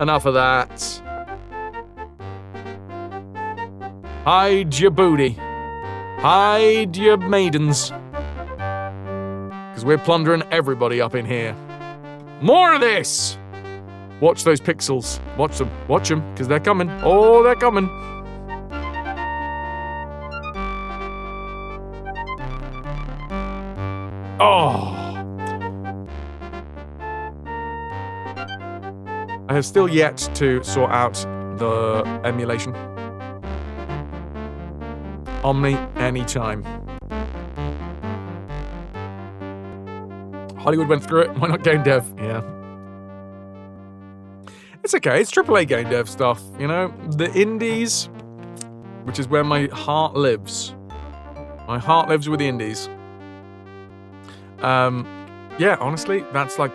Enough of that. Hide your booty. Hide your maidens. Because we're plundering everybody up in here. More of this! Watch those pixels. Watch them. Watch them, because they're coming. Oh, they're coming. Oh. I have still yet to sort out the emulation. Omni, anytime. Hollywood went through it. Why not game dev? Yeah. It's okay. It's AAA game dev stuff, you know? The indies, which is where my heart lives. My heart lives with the indies. Yeah, honestly, that's like...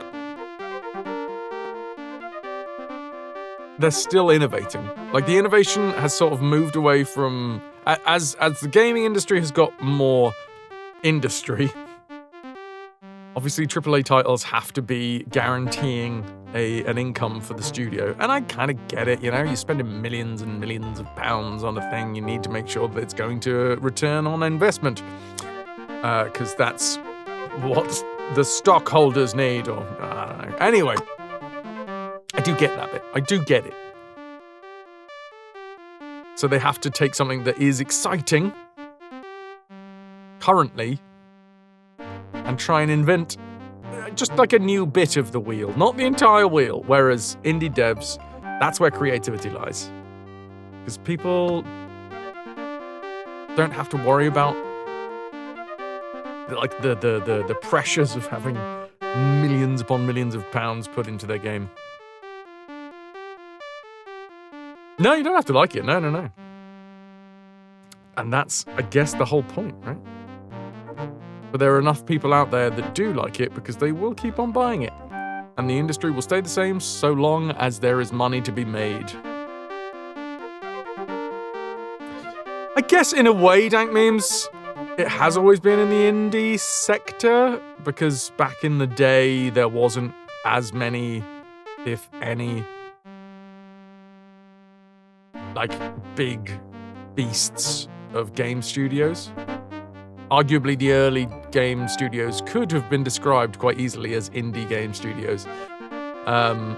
They're still innovating. Like, the innovation has sort of moved away from... As the gaming industry has got more industry, obviously AAA titles have to be guaranteeing an income for the studio. And I kind of get it, you know? You're spending millions and millions of pounds on a thing. You need to make sure that it's going to return on investment. Because that's what the stockholders need, or I don't know. Anyway, I do get that bit. I do get it. So they have to take something that is exciting currently and try and invent just like a new bit of the wheel, not the entire wheel. Whereas indie devs, that's where creativity lies. Because people don't have to worry about like the pressures of having millions upon millions of pounds put into their game. No, you don't have to like it. No. And that's, I guess, the whole point, right? But there are enough people out there that do like it because they will keep on buying it. And the industry will stay the same so long as there is money to be made. I guess in a way, Dank Memes, it has always been in the indie sector because back in the day there wasn't as many, if any, like big beasts of game studios. Arguably, the early game studios could have been described quite easily as indie game studios. But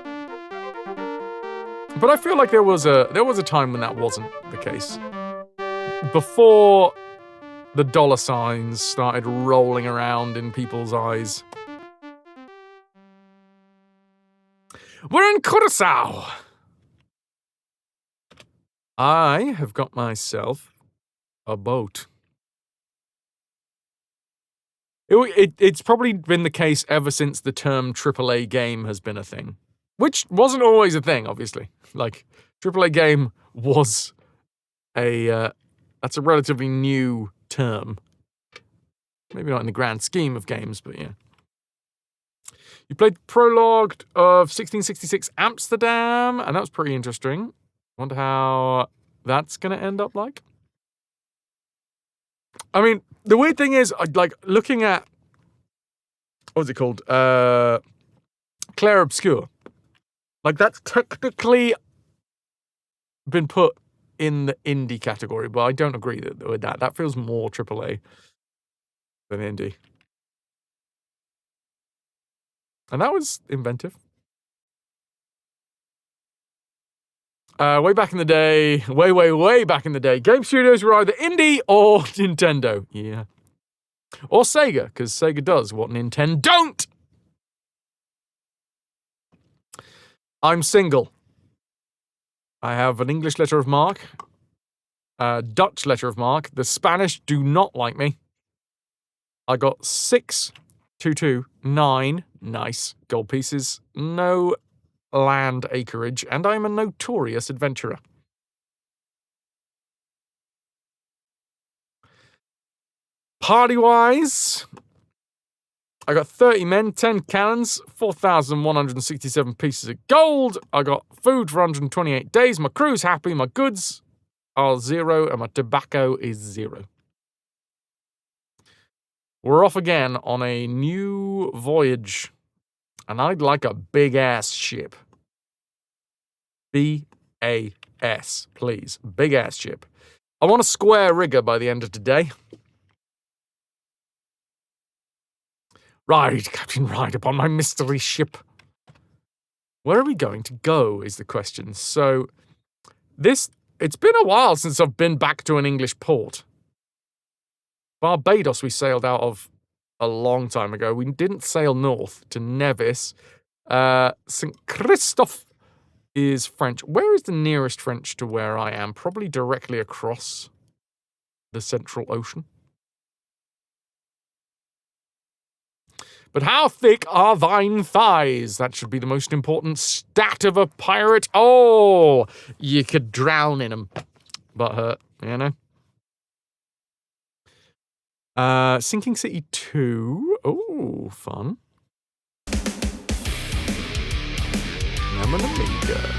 I feel like there was a time when that wasn't the case. Before the dollar signs started rolling around in people's eyes. We're in Curaçao! I have got myself a boat. It's probably been the case ever since the term AAA game has been a thing. Which wasn't always a thing, obviously. Like, AAA game was that's a relatively new term. Maybe not in the grand scheme of games, but yeah. You played the prologue of 1666 Amsterdam, and that was pretty interesting. Wonder how that's going to end up like. I mean, the weird thing is, like, looking at, what's it called? Clair Obscur. Like, that's technically been put in the indie category, but I don't agree with that. That feels more AAA than indie. And that was inventive. Way back in the day, way back in the day, game studios were either indie or Nintendo. Yeah. Or Sega, because Sega does what Nintendo don't! I'm single. I have an English letter of marque, a Dutch letter of marque. The Spanish do not like me. I got 6, 2, 2, 9 nice gold pieces, no land acreage, and I'm a notorious adventurer. Party-wise, I got 30 men, 10 cannons, 4,167 pieces of gold. I got food for 128 days. My crew's happy. My goods are 0, and my tobacco is 0. We're off again on a new voyage, and I'd like a big-ass ship. B-A-S, please. Big ass ship. I want a square rigger by the end of today. Ride, Captain, ride upon my mystery ship. Where are we going to go is the question. So, it's been a while since I've been back to an English port. Barbados we sailed out of a long time ago. We didn't sail north to Nevis. St. Christophe is French. Where is the nearest French to where I am? Probably directly across the Central Ocean. But how thick are thine thighs? That should be the most important stat of a pirate. Oh, you could drown in them. But hurt, you know? Sinking City 2. Oh, fun. Lemon Amiga.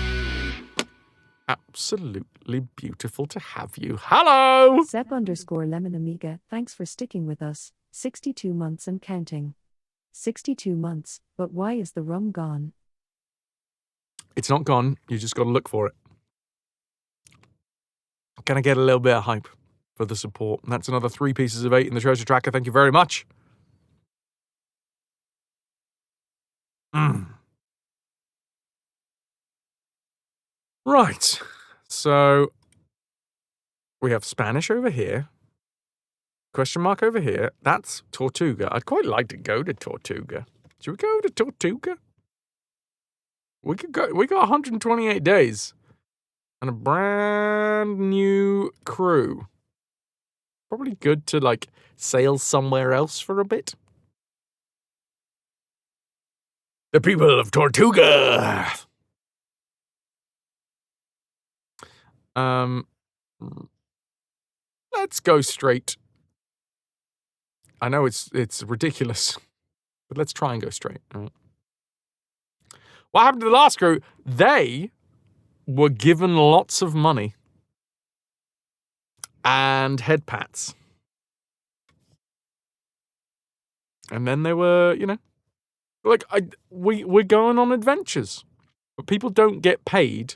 Absolutely beautiful to have you. Hello! Sep_Lemon Amiga, thanks for sticking with us. 62 months and counting. 62 months, but why is the rum gone? It's not gone, you just gotta look for it. Gonna get a little bit of hype for the support. And that's another 3 pieces of 8 in the treasure tracker. Thank you very much. Right. So we have Spanish over here. Question mark over here. That's Tortuga. I'd quite like to go to Tortuga. Should we go to Tortuga? We could go. We got 128 days and a brand new crew. Probably good to like sail somewhere else for a bit. The people of Tortuga. Let's go straight. I know it's ridiculous, but let's try and go straight. All right. What happened to the last crew? They were given lots of money and head pats. And then they were, you know, like we're going on adventures. But people don't get paid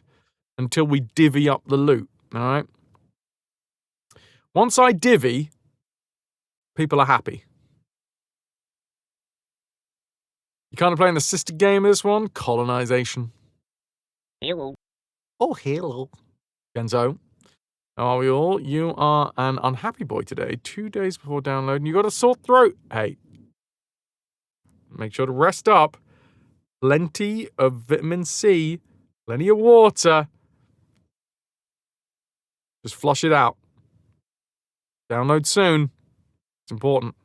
until we divvy up the loot, all right? Once I divvy, people are happy. You kind of playing the sister game of this one? Colonization. Hello. Oh, hello. Genzo. How are we all? You are an unhappy boy today. 2 days before downloading. You got a sore throat. Hey. Make sure to rest up. Plenty of vitamin C. Plenty of water. Just flush it out. Download soon. It's important.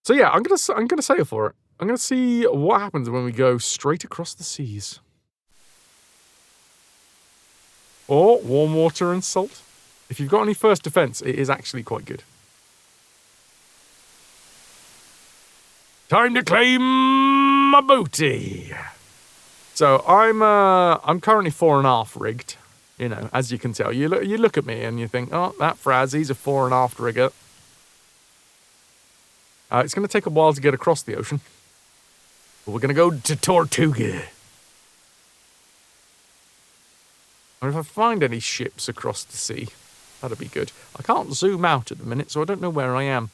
So yeah, I'm gonna sail for it. I'm gonna see what happens when we go straight across the seas. Or warm water and salt. If you've got any first defense, it is actually quite good. Time to claim my booty. So I'm currently 4.5 rigged. You know, as you can tell, you look at me and you think, oh, that Fraz, he's a 4.5 rigger. It's going to take a while to get across the ocean. But we're going to go to Tortuga. And if I find any ships across the sea, that'd be good. I can't zoom out at the minute, so I don't know where I am.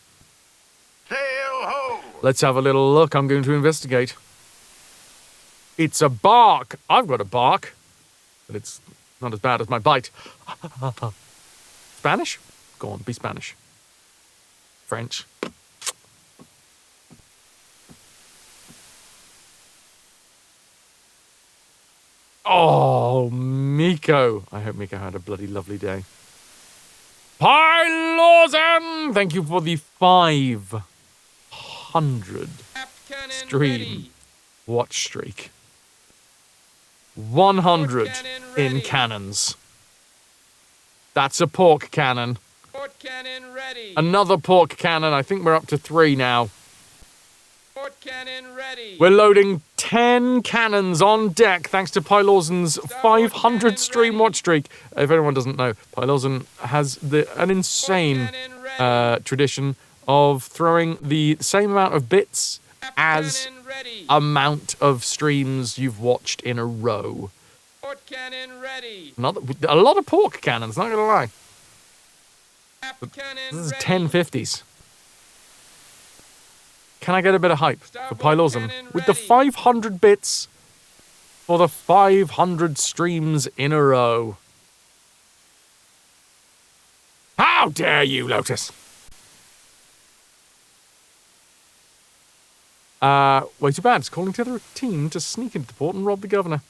Sail ho! Let's have a little look. I'm going to investigate. It's a bark. I've got a bark. But it's not as bad as my bite. Spanish? Go on, be Spanish. French. Oh, Miko. I hope Miko had a bloody lovely day. Pylosen! Thank you for the 500 stream watch streak. 100 in cannons. That's a pork cannon. Port cannon ready. Another pork cannon. I think we're up to 3 now. Port cannon ready. We're loading 10 cannons on deck thanks to Pylosen's 500 stream watch streak. If anyone doesn't know, Pylosen has an insane tradition of throwing the same amount of bits as Cannon ready. amount of streams you've watched in a row. Port cannon ready. A lot of pork cannons, not gonna lie. Cannon This is ready. 1050s. Can I get a bit of hype for Starboard Pylosm? cannon With the ready. 500 bits for the 500 streams in a row. How dare you, Lotus? Way too bad. It's calling together a team to sneak into the port and rob the governor.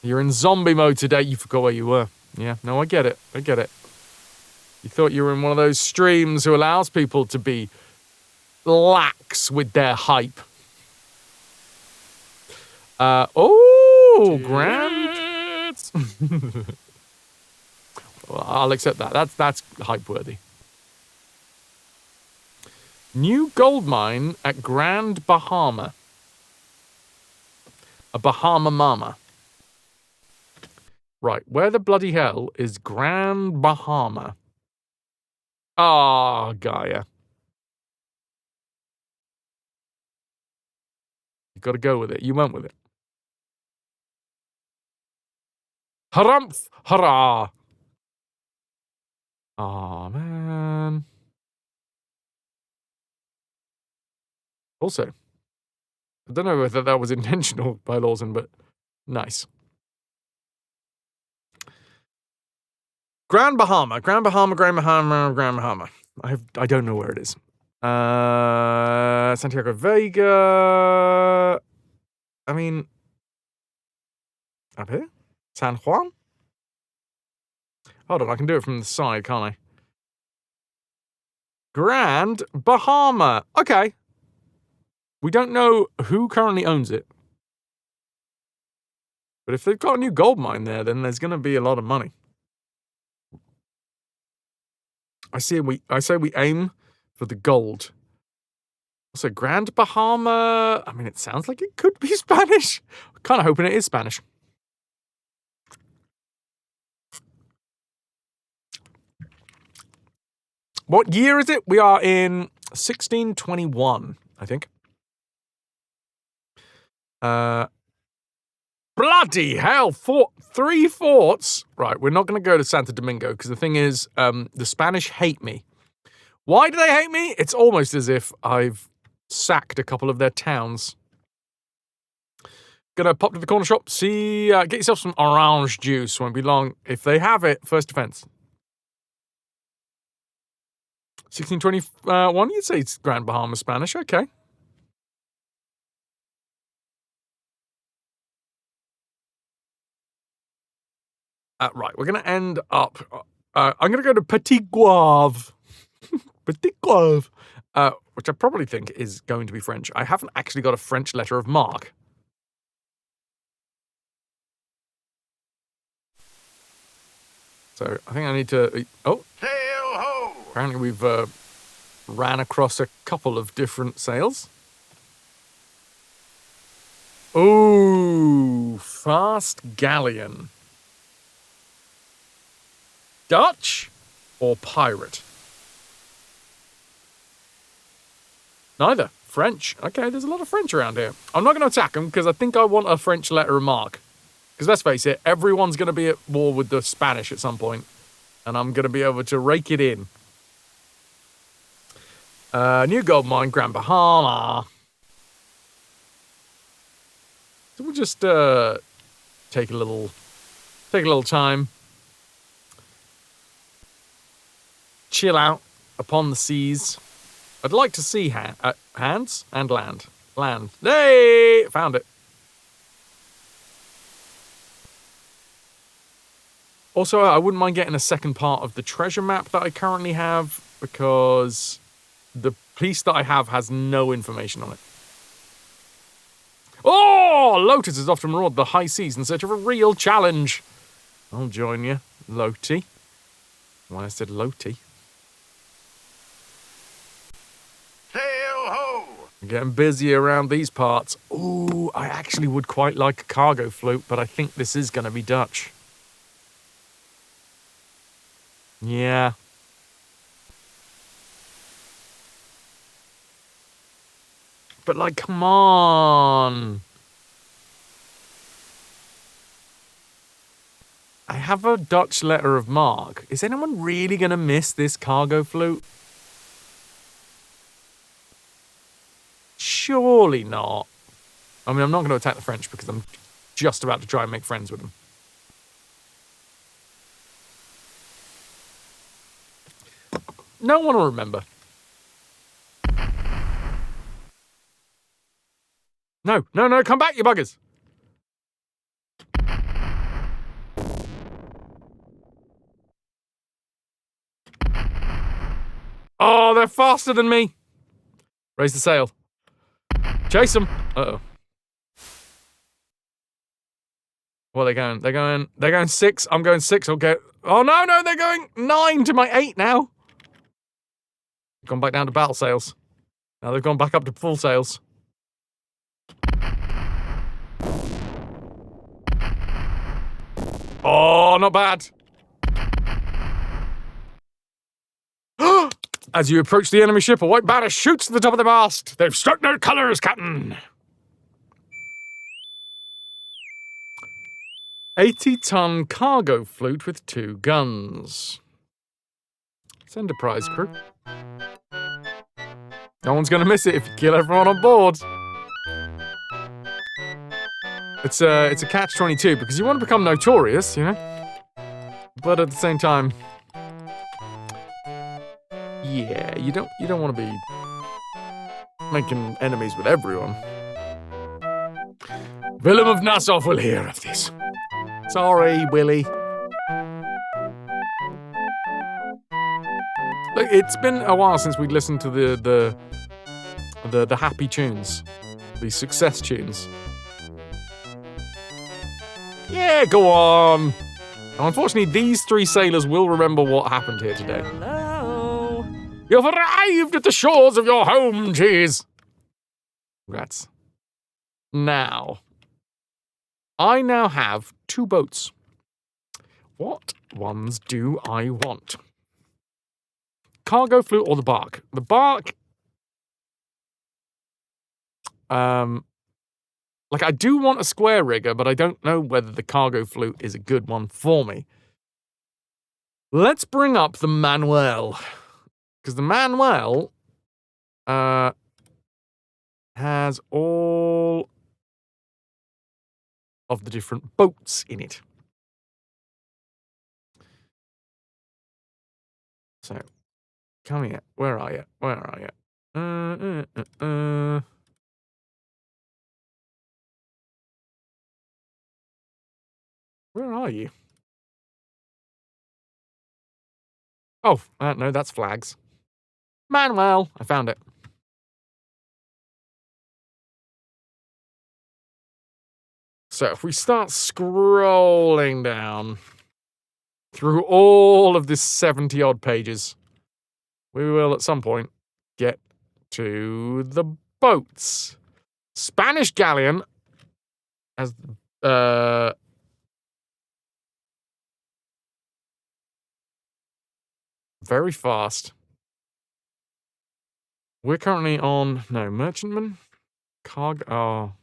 You're in zombie mode today. You forgot where you were. Yeah, no, I get it. I get it. You thought you were in one of those streams who allows people to be lax with their hype. Grand. Well, I'll accept that. That's hype worthy. New gold mine at Grand Bahama. A Bahama Mama. Right, where the bloody hell is Grand Bahama? Ah, Gaia. You gotta go with it. You went with it. Harumph! Hurrah! Aw, man. Also, I don't know whether that was intentional by Lawson, but nice. Grand Bahama. I don't know where it is. Santiago Vega. I mean, up here? San Juan? Hold on, I can do it from the side, can't I? Grand Bahama. Okay. We don't know who currently owns it. But if they've got a new gold mine there, then there's going to be a lot of money. I say we aim for the gold. Also, Grand Bahama. I mean, it sounds like it could be Spanish. I'm kind of hoping it is Spanish. What year is it? We are in 1621, I think. Bloody hell! 3 forts. Right, we're not going to go to Santo Domingo because the thing is, the Spanish hate me. Why do they hate me? It's almost as if I've sacked a couple of their towns. Gonna pop to the corner shop, see, get yourself some orange juice. Won't be long. If they have it, first defense. 1621, you'd say it's Grand Bahama Spanish. Okay. Right, we're going to end up... I'm going to go to Petit Guave. Petit Guave. Which I probably think is going to be French. I haven't actually got a French letter of marque. So I think I need to... Oh. Sail ho! Apparently we've ran across a couple of different sails. Ooh, fast galleon. Dutch or pirate? Neither. French. Okay, there's a lot of French around here. I'm not going to attack them because I think I want a French letter of marque. Because let's face it, everyone's going to be at war with the Spanish at some point, and I'm going to be able to rake it in. New gold mine, Grand Bahama. So we'll just take a little time, chill out upon the seas. I'd like to see hands and land. Land. Hey, found it. Also, I wouldn't mind getting a second part of the treasure map that I currently have, because the piece that I have has no information on it. Oh, Lotus is off to maraud the high seas in search of a real challenge. I'll join you, Loti. Why I said Loti. Sail ho! I'm getting busy around these parts. Ooh, I actually would quite like a cargo float, but I think this is going to be Dutch. Yeah. But, like, come on. I have a Dutch letter of marque. Is anyone really going to miss this cargo flute? Surely not. I mean, I'm not going to attack the French because I'm just about to try and make friends with them. No one will remember. No, no, no, come back, you buggers. Oh, they're faster than me. Raise the sail. Chase them. Uh-oh. Well, they're going 6. I'm going 6. Okay. Oh, no, no, they're going 9 to my 8 now. Gone back down to battle sails. Now they've gone back up to full sails. Oh, not bad. As you approach the enemy ship, a white banner shoots to the top of the mast. They've struck their colours, Captain. 80-ton cargo flute with 2 guns. Send a prize crew. No one's going to miss it if you kill everyone on board. It's a catch-22 because you want to become notorious, you know? But at the same time, yeah, you don't want to be making enemies with everyone. Willem of Nassau will hear of this. Sorry, Willie. Look, it's been a while since we'd listened to the happy tunes, the success tunes. Yeah, go on. Now, unfortunately, these 3 sailors will remember what happened here today. Hello. You've arrived at the shores of your home, cheese. Congrats. Now, I now have 2 boats. What ones do I want? Cargo flute or the bark? The bark, like, I do want a square rigger, but I don't know whether the cargo flute is a good one for me. Let's bring up the Manuel. Because the Manuel has all of the different boats in it. So, come here. Where are you? Where are you? Where are you? Oh, no, that's flags. Manuel, I found it. So if we start scrolling down through all of this 70-odd pages, we will at some point get to the boats. Spanish galleon has very fast. We're currently on merchantman. Cargo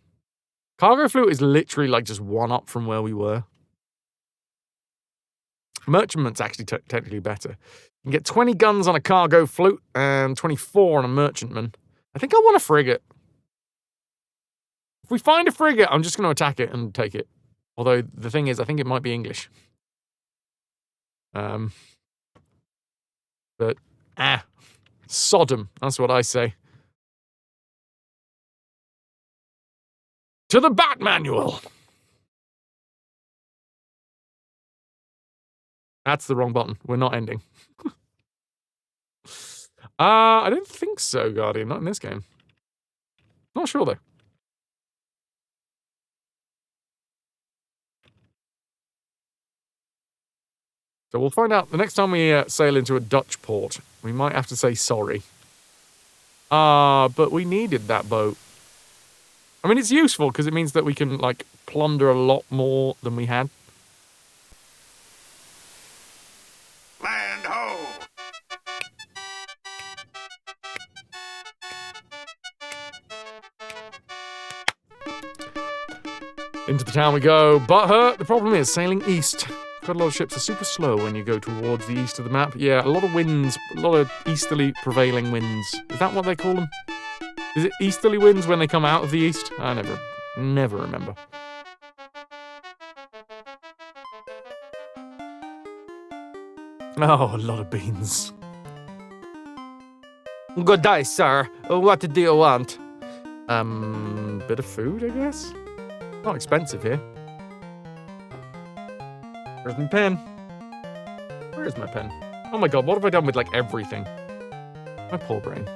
flute is literally like just 1 up from where we were. Merchantman's actually technically better. You can get 20 guns on a cargo flute and 24 on a merchantman. I think I want a frigate. If we find a frigate, I'm just going to attack it and take it. Although the thing is, I think it might be English. But Sodom. That's what I say. To the Bat Manual. That's the wrong button. We're not ending. I don't think so, Guardian. Not in this game. Not sure, though. So we'll find out the next time we sail into a Dutch port. We might have to say sorry. But we needed that boat. I mean, it's useful because it means that we can, like, plunder a lot more than we had. Land ho! Into the town we go. Butthurt. The problem is sailing east. Quite a lot of ships are super slow when you go towards the east of the map. Yeah, a lot of winds, a lot of easterly prevailing winds. Is that what they call them? Is it easterly winds when they come out of the east? I never remember. Oh, a lot of beans. Good day, sir. What do you want? Bit of food, I guess? Not expensive here. Where's my pen? Where is my pen? Oh my god, what have I done with, like, everything? My poor brain.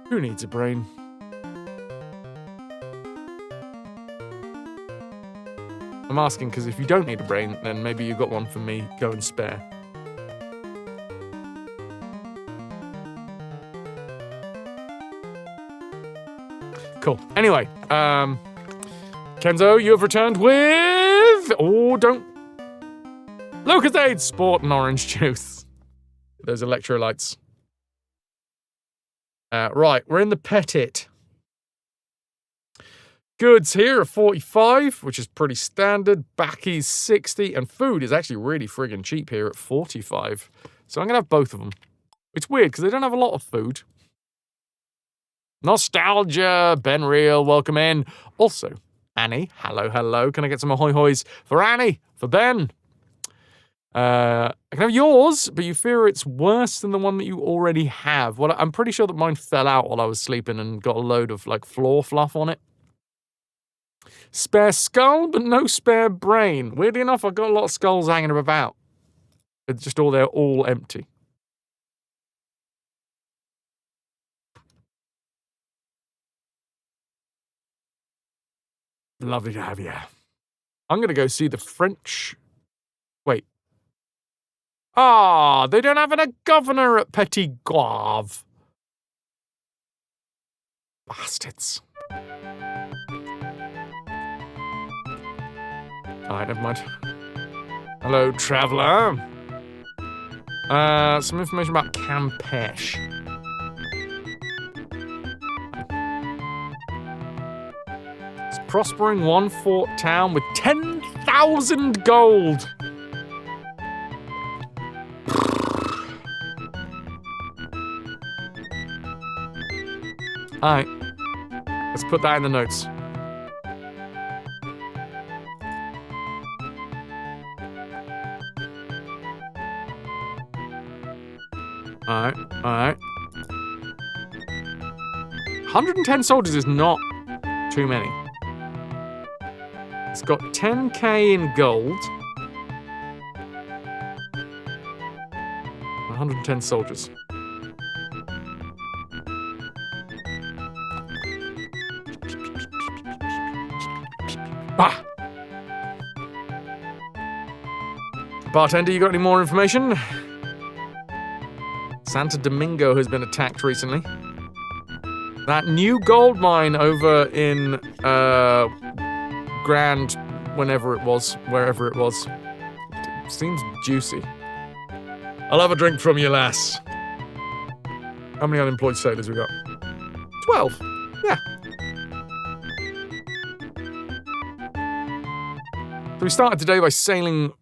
Who needs a brain? I'm asking because if you don't need a brain, then maybe you got one for me. Go and spare. Cool. Anyway, Kenzo, you have returned with... Oh, don't... Lucozade, Sport, and orange juice. Those electrolytes. Right, we're in the Petit. Goods here are 45, which is pretty standard. Baccy's 60, and food is actually really friggin' cheap here at 45. So I'm going to have both of them. It's weird, because they don't have a lot of food. Nostalgia, Ben Real, welcome in. Also, Annie, hello. Can I get some ahoy hoys for Annie, for Ben? I can have yours, but you fear it's worse than the one that you already have. Well, I'm pretty sure that mine fell out while I was sleeping and got a load of, like, floor fluff on it. Spare skull, but no spare brain. Weirdly enough, I've got a lot of skulls hanging about. It's just they're all empty. Lovely to have you. I'm going to go see the French... Wait. Ah, they don't have a governor at Petit Goave. Bastards. Alright, never mind. Hello, traveller. Some information about Campeche. It's a prospering one-fort town with 10,000 gold. Alright. Let's put that in the notes. Alright. 110 soldiers is not too many. It's got 10k in gold. 110 soldiers. Ah! Bartender, you got any more information? Santo Domingo has been attacked recently. That new gold mine over in Grand, wherever it was, seems juicy. I'll have a drink from you, lass. How many unemployed sailors we got? 12. Yeah. So we started today by sailing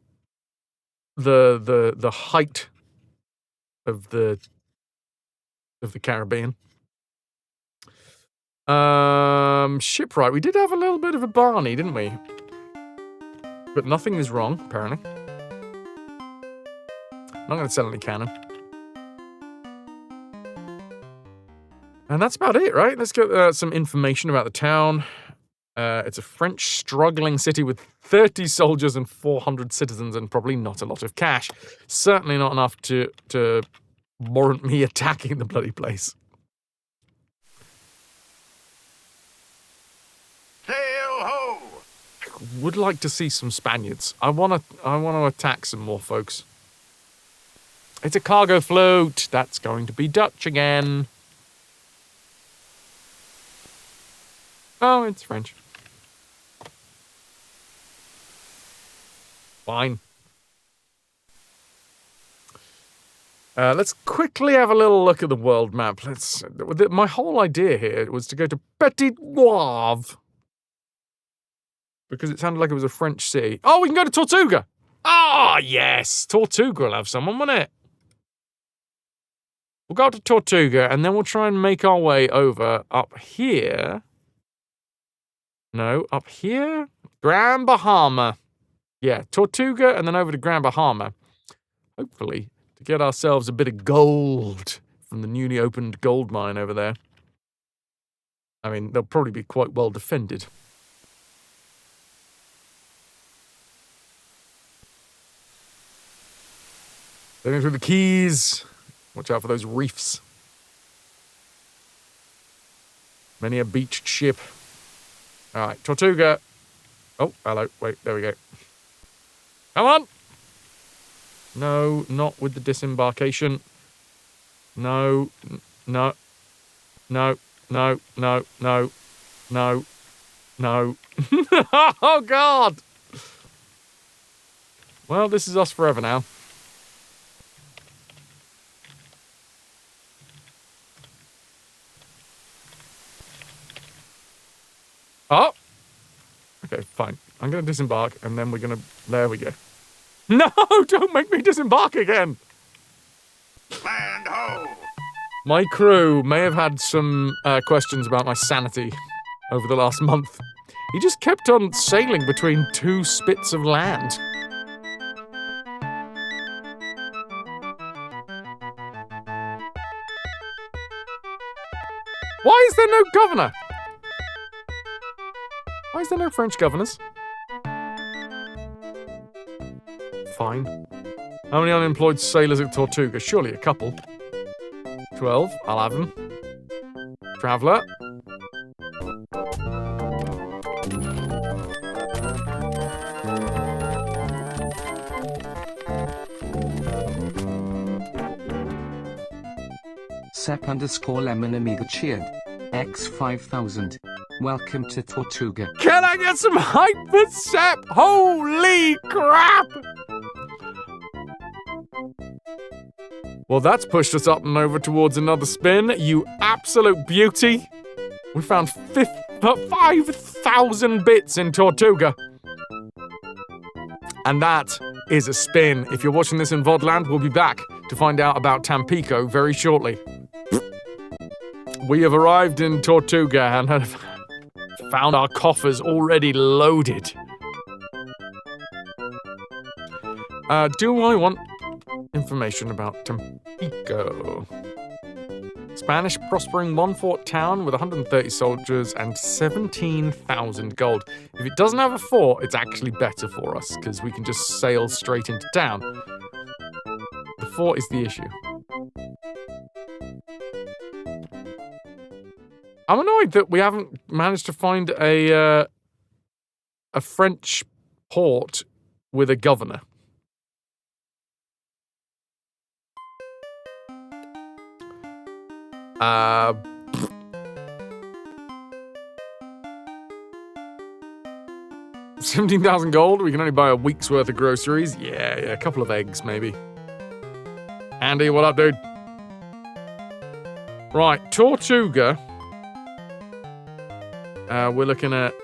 the height of the Caribbean. Shipwright. We did have a little bit of a Barney, didn't we? But nothing is wrong, apparently. I'm not going to sell any cannon. And that's about it, right? Let's get some information about the town. It's a French struggling city with 30 soldiers and 400 citizens and probably not a lot of cash. Certainly not enough to warrant me attacking the bloody place. Sail ho! I would like to see some Spaniards. I want to attack some more folks. It's a cargo float. That's going to be Dutch again. Oh, it's French. Fine. Let's quickly have a little look at the world map. My whole idea here was to go to Petit Goave. Because it sounded like it was a French city. Oh, we can go to Tortuga! Ah, yes! Tortuga will have someone, won't it? We'll go to Tortuga, and then we'll try and make our way over up here. No, up here? Grand Bahama. Yeah, Tortuga, and then over to Grand Bahama. Hopefully, to get ourselves a bit of gold from the newly opened gold mine over there. I mean, they'll probably be quite well defended. Going through the Keys. Watch out for those reefs. Many a beached ship. All right, Tortuga. Oh, hello. Wait, there we go. Come on! No, not with the disembarkation. No, no, no, no, no, no, no, no. Oh, God! Well, this is us forever now. Oh! Okay, fine. I'm going to disembark, and then we're going to... There we go. No! Don't make me disembark again! Land ho! My crew may have had some questions about my sanity over the last month. He just kept on sailing between two spits of land. Why is there no governor? Why is there no French governors? Fine. How many unemployed sailors at Tortuga? Surely a couple. 12. I'll have them. Traveller. Sep_Lemon Amiga cheered. X5000. Welcome to Tortuga. Can I get some hype for Sep? Holy crap! Well, that's pushed us up and over towards another spin. You absolute beauty. We found 5,000 bits in Tortuga. And that is a spin. If you're watching this in VODland, we'll be back to find out about Tampico very shortly. We have arrived in Tortuga and have found our coffers already loaded. Do I want information about Tampico? Spanish prospering one-fort town with 130 soldiers and 17,000 gold. If it doesn't have a fort, it's actually better for us, because we can just sail straight into town. The fort is the issue. I'm annoyed that we haven't managed to find a French port with a governor. Uh, 17,000 gold? We can only buy a week's worth of groceries? Yeah, a couple of eggs, maybe. Andy, what up, dude? Right, Tortuga. We're looking at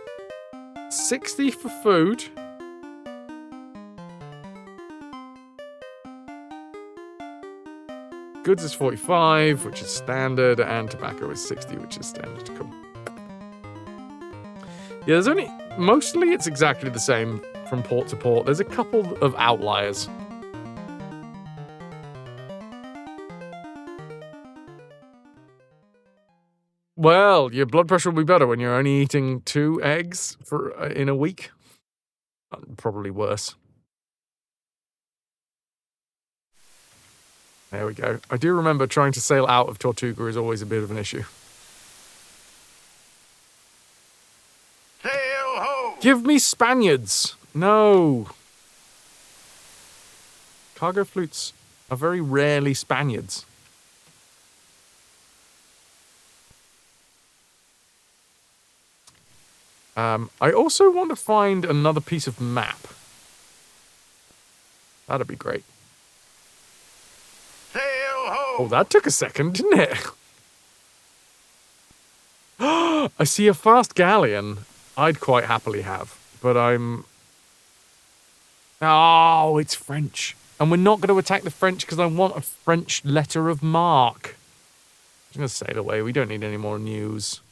60 for food. Goods is 45, which is standard, and tobacco is 60, which is standard. Cool. Yeah, mostly it's exactly the same from port to port. There's a couple of outliers. Well, your blood pressure will be better when you're only eating 2 eggs in a week. Probably worse. There we go. I do remember trying to sail out of Tortuga is always a bit of an issue. Sail ho! Give me Spaniards! No. Cargo flutes are very rarely Spaniards. I also want to find another piece of map. That'd be great. Sail Oh, that took a second, didn't it? I see a fast galleon I'd quite happily have, but I'm... Oh, it's French. And we're not going to attack the French because I want a French letter of marque. I'm going to sail away. We don't need any more news.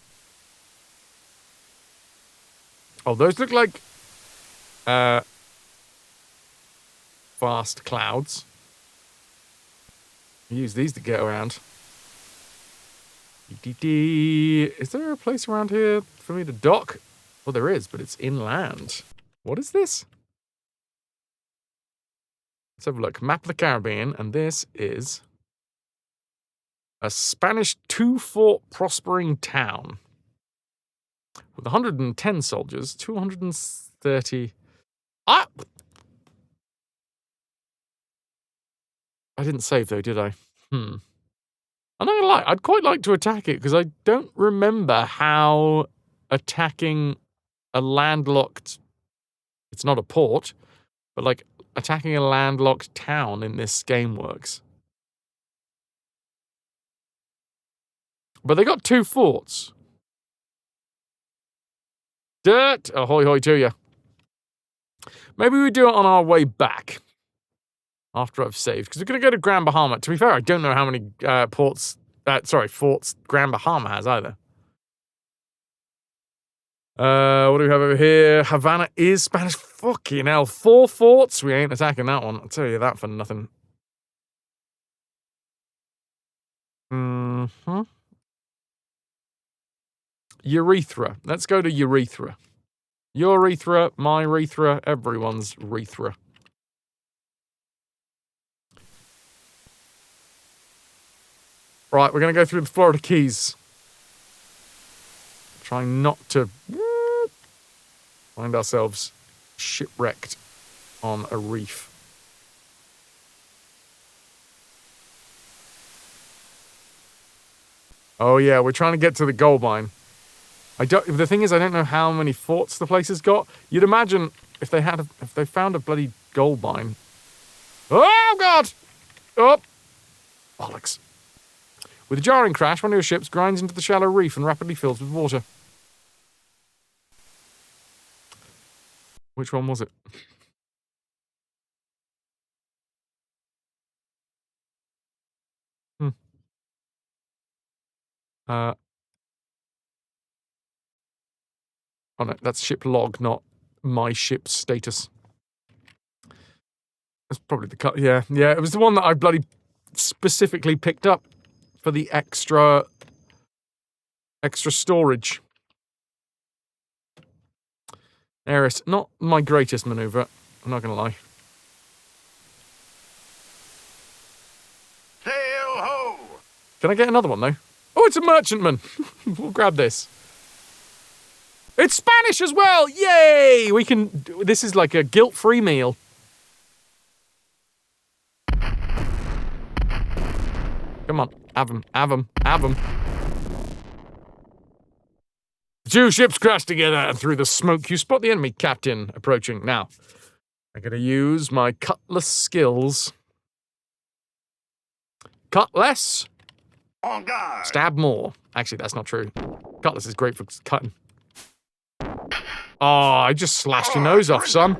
Oh, those look like fast clouds. Use these to get around. Is there a place around here for me to dock? Well, there is, but it's inland. What is this? Let's have a look. Map of the Caribbean, and this is a Spanish two-fort prospering town with 110 soldiers, 230... Ah! I didn't save, though, did I? I'm not gonna lie, I'd quite like to attack it, because I don't remember how attacking a landlocked... It's not a port, but, like, attacking a landlocked town in this game works. But they got 2 forts. Dirt! Ahoy hoy to ya. Maybe we do it on our way back. After I've saved. Because we're going to go to Grand Bahama. To be fair, I don't know how many forts Grand Bahama has either. What do we have over here? Havana is Spanish. Fucking hell. 4 forts? We ain't attacking that one. I'll tell you that for nothing. Urethra. Let's go to Urethra. Your urethra, my urethra, everyone's urethra. Right, we're going to go through the Florida Keys. Trying not to find ourselves shipwrecked on a reef. Oh yeah, we're trying to get to the gold mine. The thing is, I don't know how many forts the place has got. You'd imagine if they found a bloody gold mine. Oh God! Oh, bollocks! With a jarring crash, one of your ships grinds into the shallow reef and rapidly fills with water. Which one was it? Oh no, that's ship log, not my ship's status. That's probably the cut. Yeah, it was the one that I bloody specifically picked up for the extra storage. Eris, not my greatest maneuver. I'm not gonna lie. Sail ho! Can I get another one though? Oh, it's a merchantman. We'll grab this. It's Spanish as well! Yay! We can... This is like a guilt-free meal. Come on. Have him. Have him. Have him. The 2 ships crash together, and through the smoke you spot the enemy captain approaching. Now, I'm going to use my cutlass skills. Cut less. On guard! Stab more. Actually, that's not true. Cutlass is great for cutting. Oh, I just slashed your nose off, son.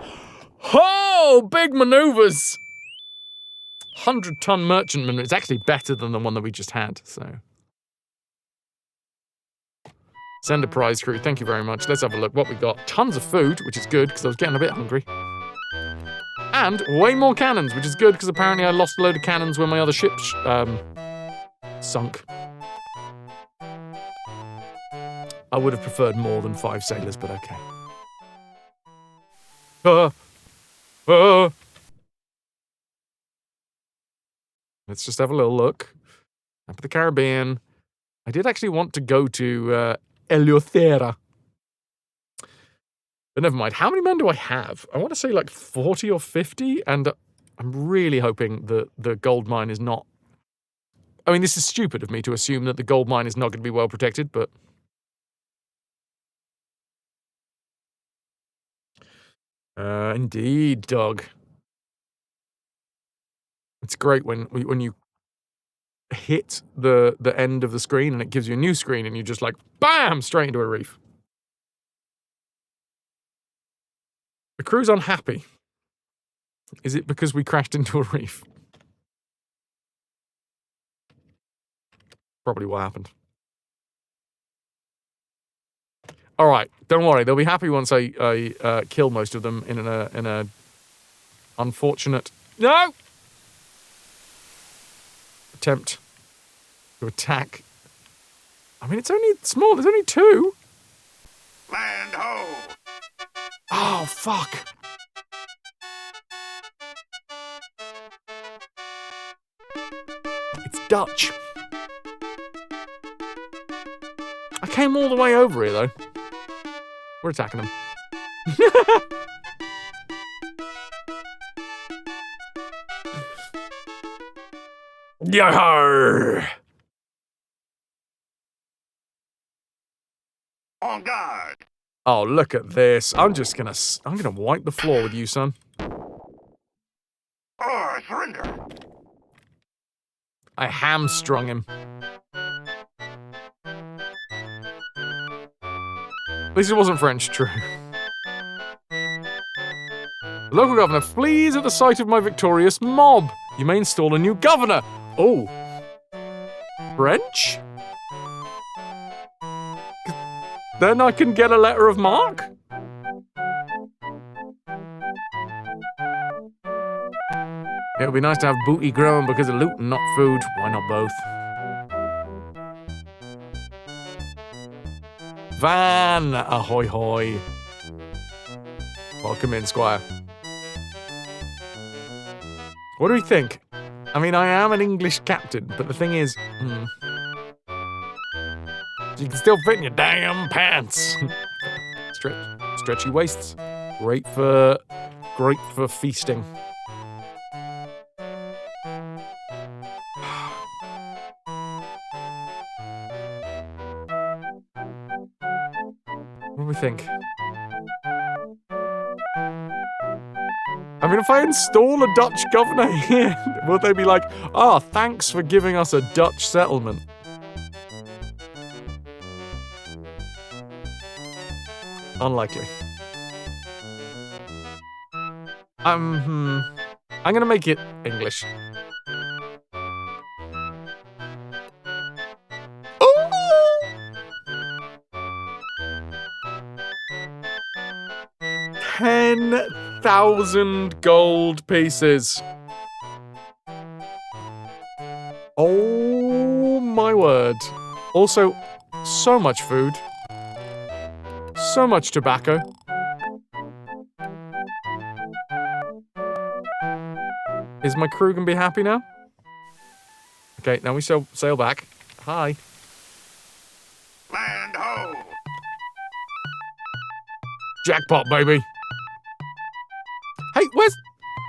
Oh, big maneuvers. 100-ton merchantman. It's actually better than the one that we just had, so. Send a prize crew. Thank you very much. Let's have a look what we got. Tons of food, which is good, because I was getting a bit hungry. And way more cannons, which is good, because apparently I lost a load of cannons when my other ship sunk. I would have preferred more than 5 sailors, but okay. Let's just have a little look. Map of the Caribbean. I did actually want to go to Eleuthera. But never mind. How many men do I have? I want to say like 40 or 50, and I'm really hoping that the gold mine is not... I mean, this is stupid of me to assume that the gold mine is not going to be well protected, but... Indeed, dog. It's great when you hit the end of the screen and it gives you a new screen and you just like, bam, straight into a reef. The crew's unhappy. Is it because we crashed into a reef? Probably what happened. All right, don't worry. They'll be happy once I kill most of them in a unfortunate attempt to attack. I mean, it's only small. There's only 2. Land ho! Oh fuck! It's Dutch. I came all the way over here though. We're attacking them. Yar! On guard! Oh, look at this. I'm gonna wipe the floor with you, son. Or surrender! I hamstrung him. At least it wasn't French, true. The local governor flees at the sight of my victorious mob. You may install a new governor. Oh. French? Then I can get a letter of marque? It would be nice to have booty growing because of loot and not food. Why not both? Van, ahoy hoy. Welcome in, Squire. What do we think? I mean, I am an English captain, but the thing is, you can still fit in your damn pants. Stretchy waists. Great for feasting. What do we think? I mean, if I install a Dutch governor here, will they be like, "Ah, thanks for giving us a Dutch settlement"? Unlikely. I'm gonna make it English. Ooh! 10,000 gold pieces. Oh my word. Also, so much food. So much tobacco. Is my crew gonna be happy now? Okay, now we sail back. Hi. Land ho! Jackpot, baby. Hey,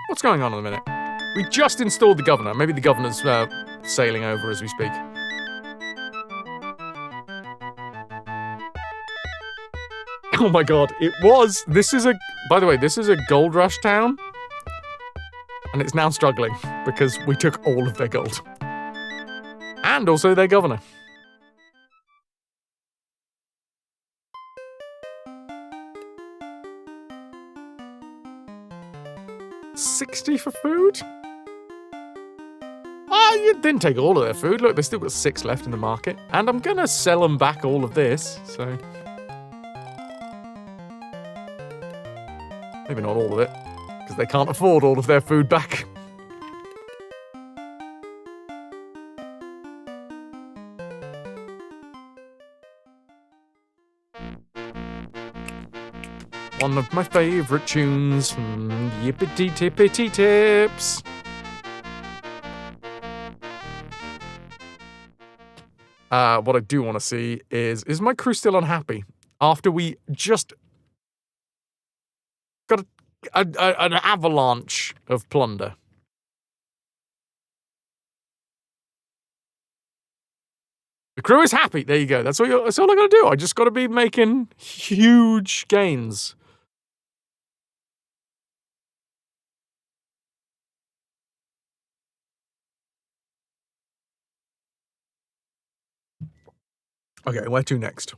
what's going on in a minute? We just installed the governor. Maybe the governor's sailing over as we speak. Oh my god, by the way, this is a gold rush town. And it's now struggling because we took all of their gold. And also their governor. $60 for food? Oh, you didn't take all of their food. Look, they've still got 6 left in the market. And I'm gonna sell them back all of this, so... maybe not all of it, because they can't afford all of their food back. One of my favourite tunes from Yippity Tippity Tips. What I do want to see is my crew still unhappy after we just got an avalanche of plunder? The crew is happy. There you go. That's all I gotta do. I just gotta be making huge gains. Okay, where to next?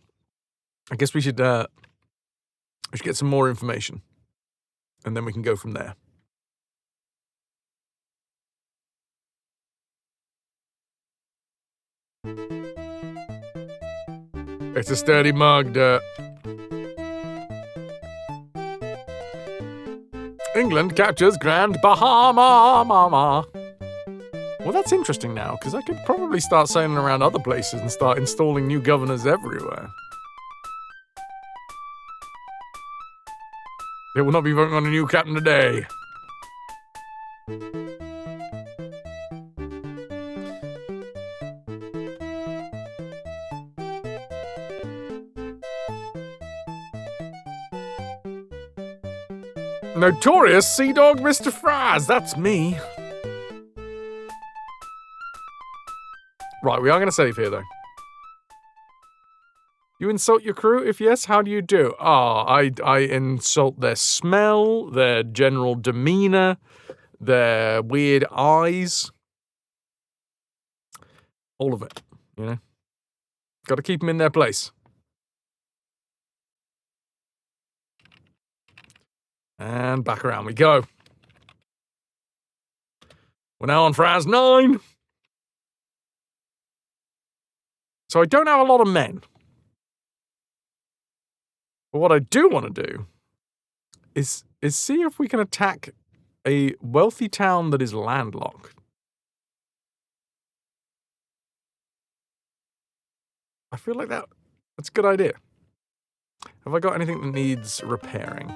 I guess we should get some more information, and then we can go from there. It's a sturdy mug, dirt. England captures Grand Bahama Mama. Well, that's interesting now, because I could probably start sailing around other places and start installing new governors everywhere. They will not be voting on a new captain today. Notorious Sea Dog Mr. Fraz, that's me. Right, we are going to save here, though. You insult your crew? If yes, how do you do? I insult their smell, their general demeanor, their weird eyes. All of it, you know? Got to keep them in their place. And back around we go. We're now on Fraz 9. So I don't have a lot of men. But what I do want to do is see if we can attack a wealthy town that is landlocked. I feel like that's a good idea. Have I got anything that needs repairing?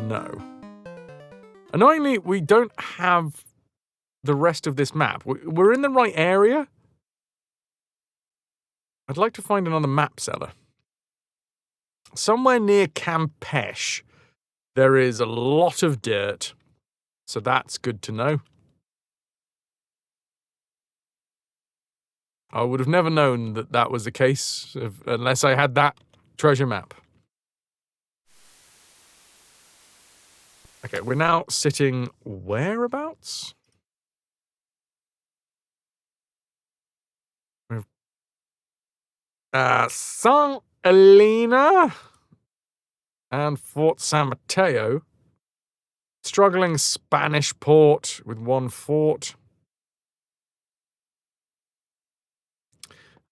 No. Annoyingly, we don't have the rest of this map. We're in the right area. I'd like to find another map seller. Somewhere near Campeche, there is a lot of dirt, so that's good to know. I would have never known that that was the case unless I had that treasure map. Okay, we're now sitting whereabouts? St. Helena and Fort San Mateo. Struggling Spanish port with one fort.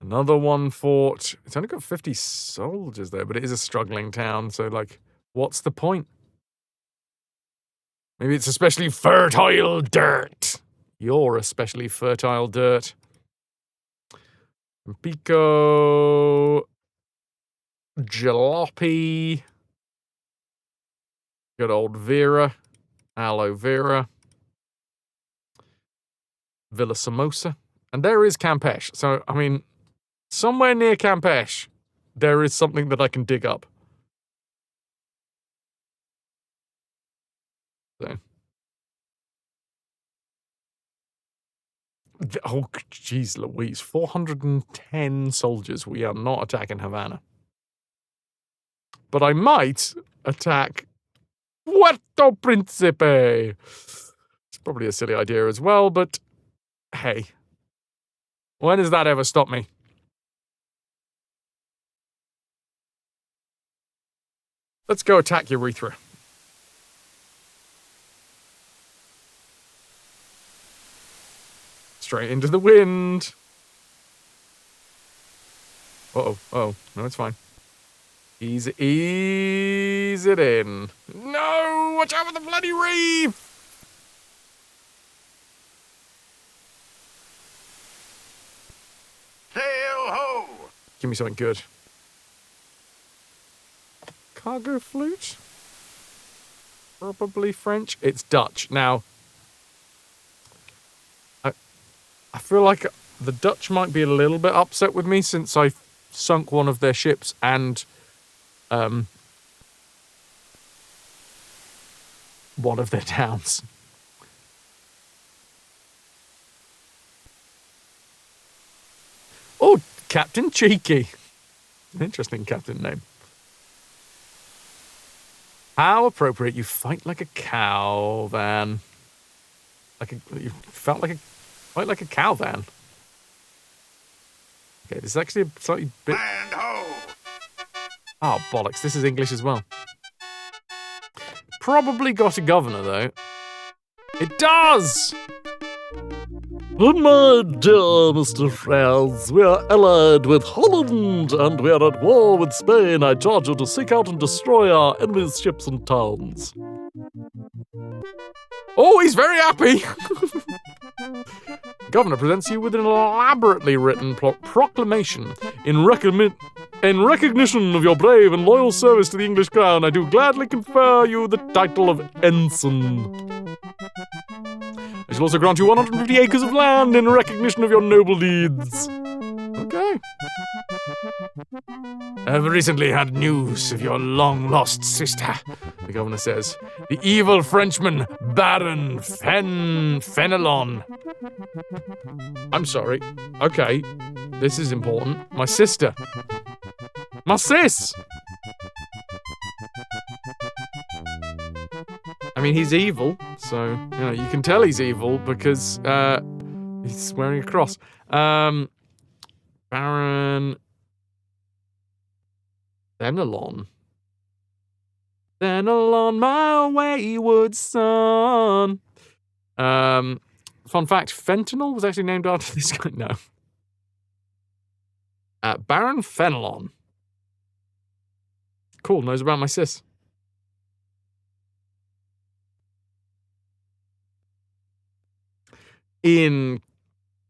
Another one fort. It's only got 50 soldiers there, but it is a struggling town, so, like, what's the point? Maybe it's especially fertile dirt. You're especially fertile dirt. Pico. Jalopy. Good old Vera. Aloe Vera. Villa Samosa. And there is Campeche. So, I mean, somewhere near Campeche, there is something that I can dig up. So. Oh, jeez Louise. 410 soldiers. We are not attacking Havana. But I might attack Puerto Principe. It's probably a silly idea as well, but hey. When has that ever stopped me? Let's go attack Urethra. Straight into the wind. Uh-oh. Oh, no, it's fine. Ease it in. No! Watch out for the bloody reef! Sail ho! Give me something good. Cargo flute? Probably French. It's Dutch. Now, I feel like the Dutch might be a little bit upset with me since I sunk one of their ships and one of their towns. Oh, Captain Cheeky. Interesting captain name. How appropriate. You fight like a cow, Van. You fight like a cow, Van. Okay, this is actually a slightly bit... Land ho! Oh, bollocks. This is English as well. Probably got a governor, though. It does! Oh, my dear Mr. Franz, we are allied with Holland, and we are at war with Spain. I charge you to seek out and destroy our enemies' ships and towns. Oh, he's very happy! Governor presents you with an elaborately written proclamation in recognition of your brave and loyal service to the English crown. I do gladly confer you the title of ensign. I shall also grant you 150 acres of land in recognition of your noble deeds. Okay. I have recently had news of your long-lost sister, the governor says. The evil Frenchman, Baron Fenelon. I'm sorry. Okay. This is important. My sister. My sis! I mean, he's evil, so, you know, you can tell he's evil because, he's wearing a cross. Baron Fenelon. Fenelon, my wayward son. Fun fact, fentanyl was actually named after this guy. No. Baron Fenelon. Cool, knows about my sis. In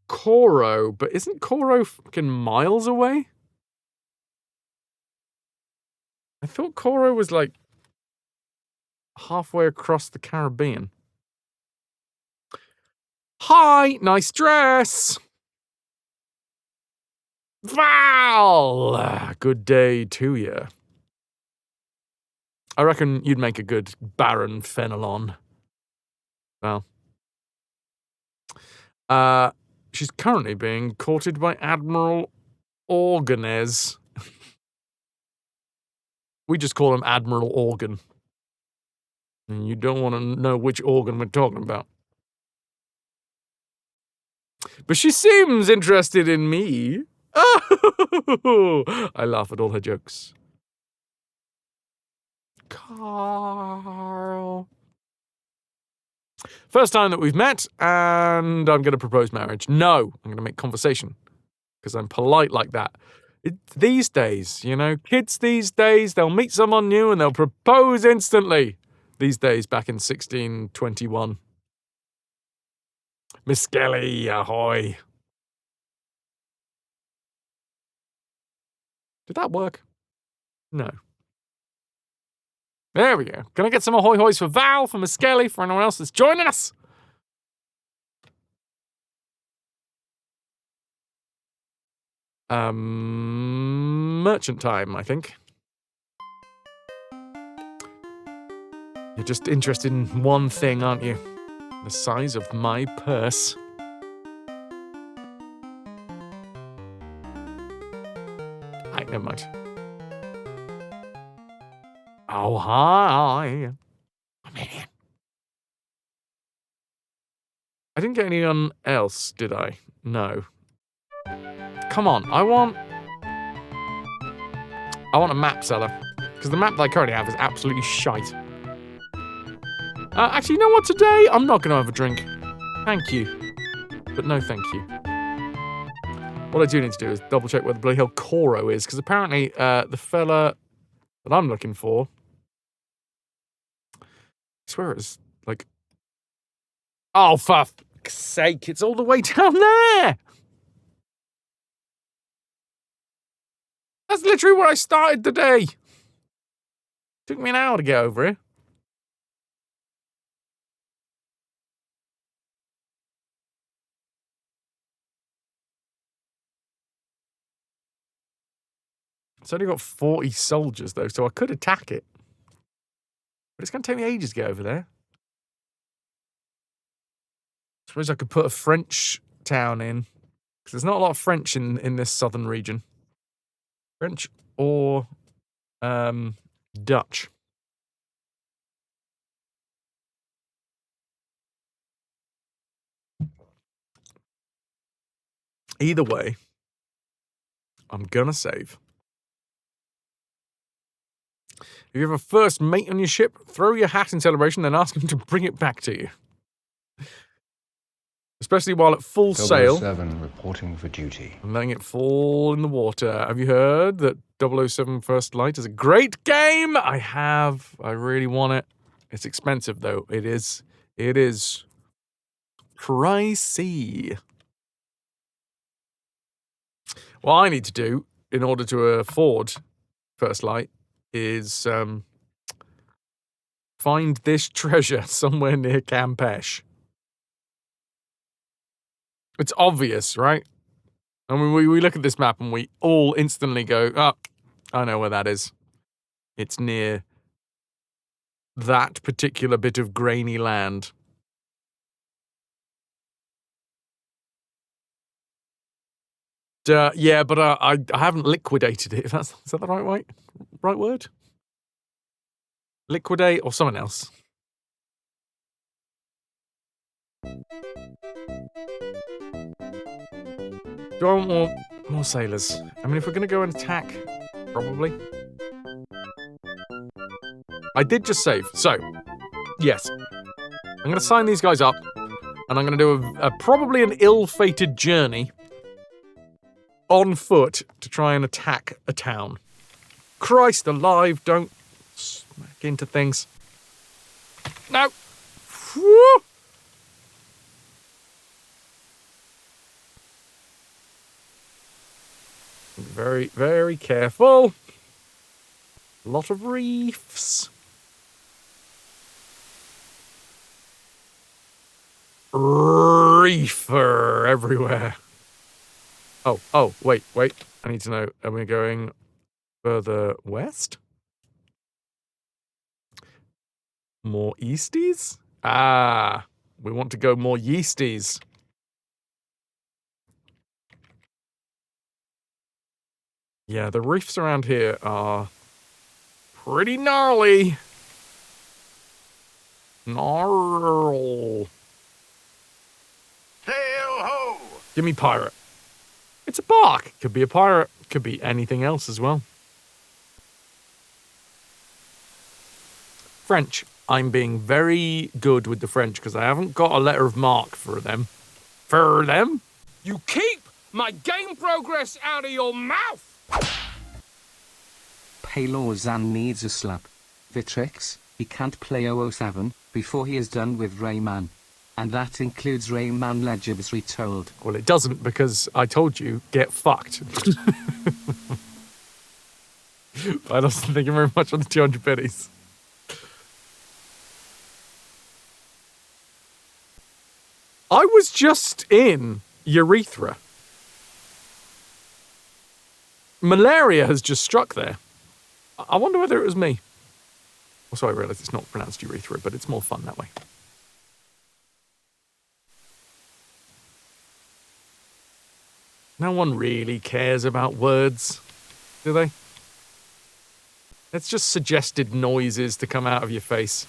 Coro, but isn't Coro fucking miles away? I thought Coro was like halfway across the Caribbean. Hi, nice dress. Val, good day to you. I reckon you'd make a good Baron Fenelon. Well. She's currently being courted by Admiral Organez. We just call him Admiral Organ. And you don't want to know which organ we're talking about. But she seems interested in me. Oh, I laugh at all her jokes. Carl. First time that we've met, and I'm going to propose marriage. No, I'm going to make conversation, because I'm polite like that. These days, you know, kids these days, they'll meet someone new and they'll propose instantly. These days, back in 1621. Miss Kelly, ahoy. Did that work? No. There we go. Can I get some ahoy hoys for Val, for Miss Kelly, for anyone else that's joining us? Merchant time, I think. You're just interested in one thing, aren't you? The size of my purse. Never mind. Oh, hi. I'm in. I didn't get anyone else, did I? No. Come on, I want a map seller. Because the map that I currently have is absolutely shite. Actually, you know what? Today, I'm not going to have a drink. Thank you. But no thank you. What I do need to do is double check where the bloody hell Coro is. Because apparently, the fella that I'm looking for... I swear it was, like... Oh, for fuck's sake, it's all the way down there! That's literally where I started the day. Took me an hour to get over here. It's only got 40 soldiers, though, so I could attack it. But it's going to take me ages to get over there. I suppose I could put a French town in. Because there's not a lot of French in this southern region. French or Dutch. Either way, I'm gonna save. If you have a first mate on your ship, throw your hat in celebration, then ask him to bring it back to you. Especially while at full sail. 007 reporting for duty. And letting it fall in the water. Have you heard that 007 First Light is a great game? I have. I really want it. It's expensive, though. It is. It is pricey. What I need to do in order to afford First Light is find this treasure somewhere near Campeche. It's obvious, right? I mean, we look at this map and we all instantly go, oh, I know where that is. It's near that particular bit of grainy land. Yeah, but I haven't liquidated it. Is that the right word? Liquidate or someone else? Do I want more sailors? I mean, if we're going to go and attack, probably. I did just save, so, yes. I'm going to sign these guys up, and I'm going to do a probably an ill-fated journey on foot to try and attack a town. Christ alive, don't smack into things. No! Whew. Very, very careful. A lot of reefs. Reefer everywhere. Oh, wait. I need to know, are we going further west? More easties? Ah, we want to go more yeasties. Yeah, the reefs around here are pretty gnarly. Gnarl. Sail ho! Give me pirate. It's a bark. Could be a pirate. Could be anything else as well. French. I'm being very good with the French because I haven't got a letter of marque for them. For them? You keep my game progress out of your mouth! Paylor-Zan needs a slap. Vitrix, he can't play 007 before he is done with Rayman. And that includes Rayman Legends Retold. Well, it doesn't because I told you, get fucked. I don't thank you very much for the 200 pennies. I was just in Urethra. Malaria has just struck there. I wonder whether it was me. Also, I realise it's not pronounced urethra, but it's more fun that way. No one really cares about words, do they? It's just suggested noises to come out of your face.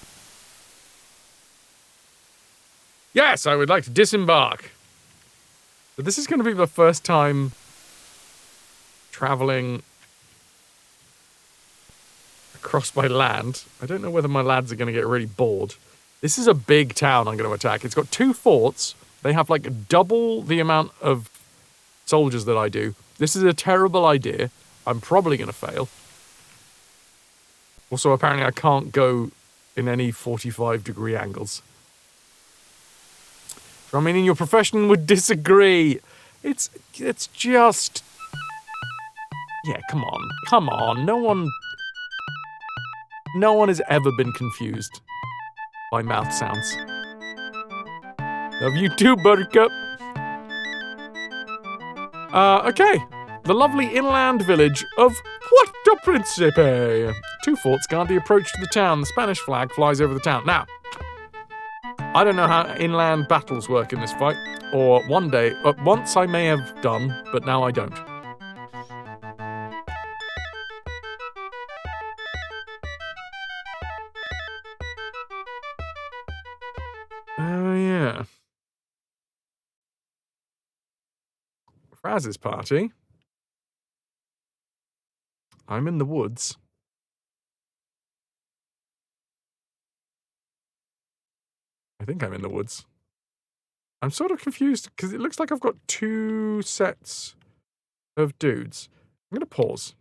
Yes, I would like to disembark. But this is going to be the first time travelling across by land. I don't know whether my lads are going to get really bored. This is a big town I'm going to attack. It's got 2 forts. They have like double the amount of soldiers that I do. This is a terrible idea. I'm probably going to fail. Also, apparently I can't go in any 45-degree angles. I mean, in your profession would disagree. It's just... Yeah, come on. No one has ever been confused by mouth sounds. Love you too, Buttercup. Okay. The lovely inland village of Puerto Principe. 2 forts guard the approach to the town. The Spanish flag flies over the town. Now, I don't know how inland battles work in this fight, or once I may have done, but now I don't. Oh, yeah. Fraz's party. I'm in the woods. I think I'm in the woods. I'm sort of confused because it looks like I've got 2 sets of dudes. I'm going to pause.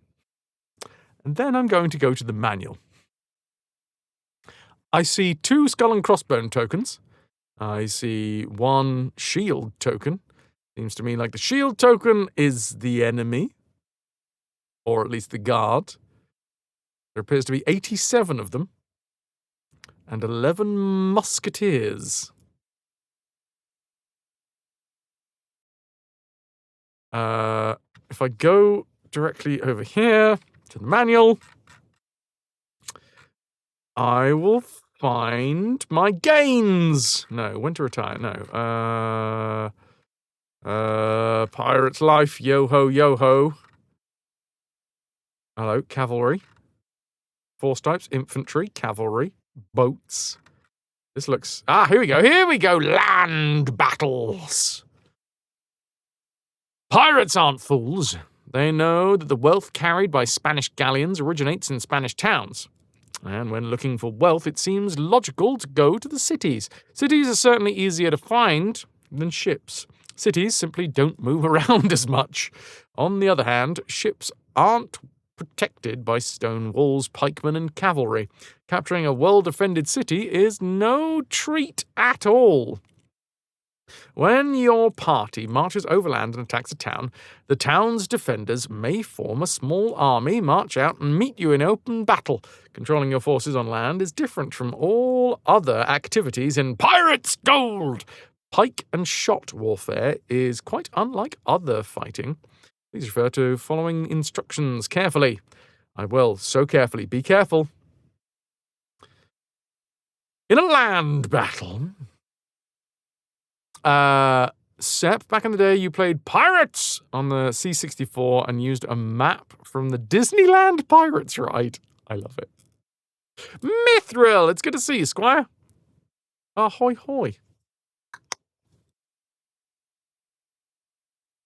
And then I'm going to go to the manual. I see 2 skull and crossbone tokens. I see 1 shield token. Seems to me like the shield token is the enemy. Or at least the guard. There appears to be 87 of them. And 11 musketeers. If I go directly over here to the manual, I will find my gains. No, when to retire. No. Pirate's life. Yo ho, yo ho. Hello, cavalry. 4 types: infantry, cavalry, boats. This looks. Here we go. Here we go. Land battles. Pirates aren't fools. They know that the wealth carried by Spanish galleons originates in Spanish towns. And when looking for wealth, it seems logical to go to the cities. Cities are certainly easier to find than ships. Cities simply don't move around as much. On the other hand, ships aren't protected by stone walls, pikemen, and cavalry. Capturing a well-defended city is no treat at all. When your party marches overland and attacks a town, the town's defenders may form a small army, march out, and meet you in open battle. Controlling your forces on land is different from all other activities in Pirates Gold. Pike and shot warfare is quite unlike other fighting. Please refer to following instructions carefully. I will, so carefully. Be careful. In a land battle... Sep, back in the day, you played Pirates on the C64 and used a map from the Disneyland Pirates ride. I love it. Mithril, it's good to see you, Squire. Ahoy, hoy.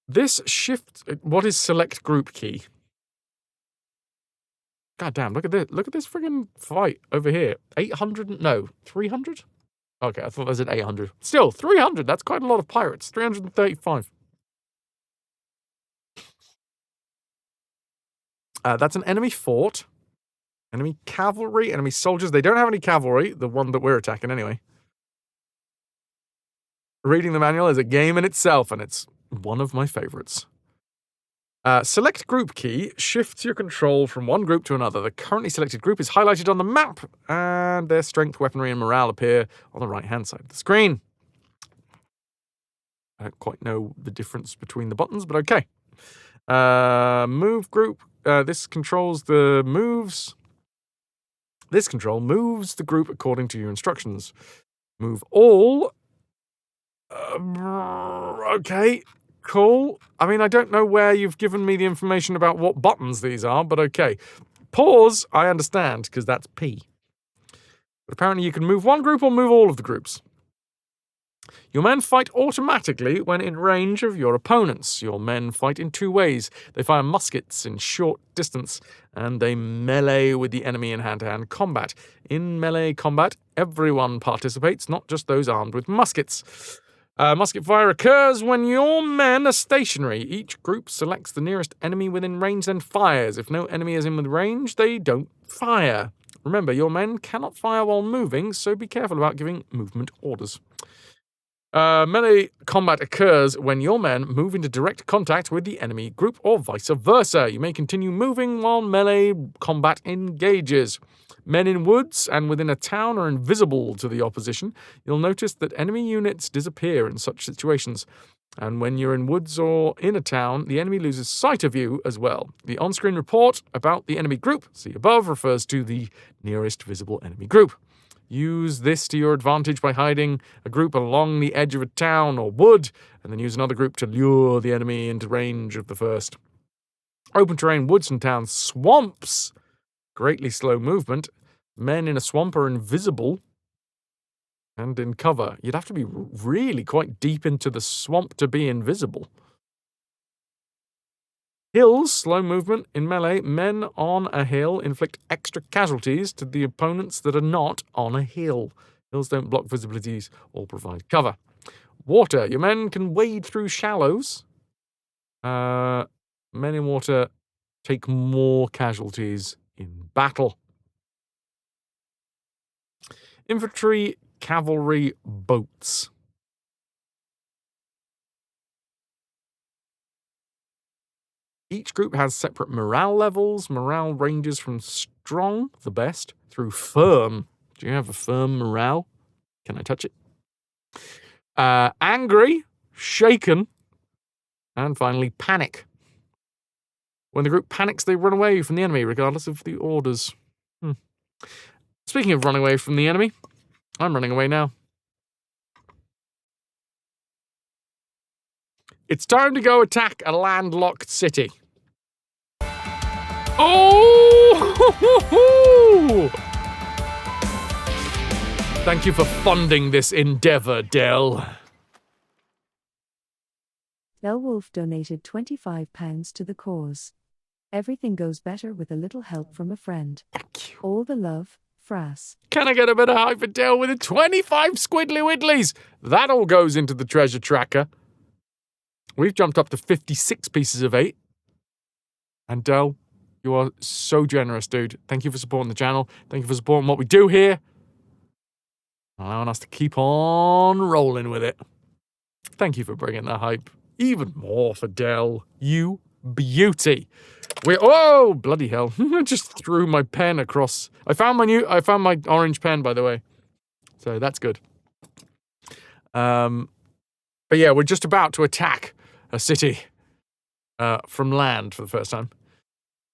This shift, what is select group key? God damn, look at this. Look at this friggin' fight over here. 800, no, 300? Okay, I thought that was at 800. Still, 300. That's quite a lot of pirates. 335. That's an enemy fort. Enemy cavalry, enemy soldiers. They don't have any cavalry, the one that we're attacking anyway. Reading the manual is a game in itself, and it's one of my favorites. Select group key shifts your control from one group to another. The currently selected group is highlighted on the map, and their strength, weaponry, and morale appear on the right-hand side of the screen. I don't quite know the difference between the buttons, but okay. Move group. This controls the moves. This control moves the group according to your instructions. Move all. Okay. Cool. I mean, I don't know where you've given me the information about what buttons these are, but okay. Pause, I understand, because that's P. But apparently you can move one group or move all of the groups. Your men fight automatically when in range of your opponents. Your men fight in 2 ways. They fire muskets in short distance, and they melee with the enemy in hand-to-hand combat. In melee combat, everyone participates, not just those armed with muskets. Musket fire occurs when your men are stationary. Each group selects the nearest enemy within range, then fires. If no enemy is in with range, they don't fire. Remember, your men cannot fire while moving, so be careful about giving movement orders. Melee combat occurs when your men move into direct contact with the enemy group or vice versa. You may continue moving while melee combat engages. Men in woods and within a town are invisible to the opposition. You'll notice that enemy units disappear in such situations. And when you're in woods or in a town, the enemy loses sight of you as well. The on-screen report about the enemy group, see above, refers to the nearest visible enemy group. Use this to your advantage by hiding a group along the edge of a town or wood, and then use another group to lure the enemy into range of the first. Open terrain, woods and towns, swamps. Greatly slow movement. Men in a swamp are invisible and in cover. You'd have to be really quite deep into the swamp to be invisible. Hills, slow movement in melee. Men on a hill inflict extra casualties to the opponents that are not on a hill. Hills don't block visibilities or provide cover. Water, your men can wade through shallows. Men in water take more casualties in battle. Infantry, cavalry, boats. Each group has separate morale levels. Morale ranges from strong, the best, through firm. Do you have a firm morale? Can I touch it? Angry, shaken, and finally panic. When the group panics, they run away from the enemy, regardless of the orders. Speaking of running away from the enemy, I'm running away now. It's time to go attack a landlocked city. Oh! Thank you for funding this endeavor, Dell. Elwolf donated £25 to the cause. Everything goes better with a little help from a friend. Thank you. All the love, Fras. Can I get a bit of hype for Dell with the 25 squiddly widdlies? That all goes into the treasure tracker. We've jumped up to 56 pieces of 8. And Dell, you are so generous, dude. Thank you for supporting the channel. Thank you for supporting what we do here. Allowing us to keep on rolling with it. Thank you for bringing the hype. Even more for Dell. You beauty. Oh, bloody hell. I just threw my pen across. I found my orange pen, by the way. So that's good. But yeah, we're just about to attack a city from land for the first time.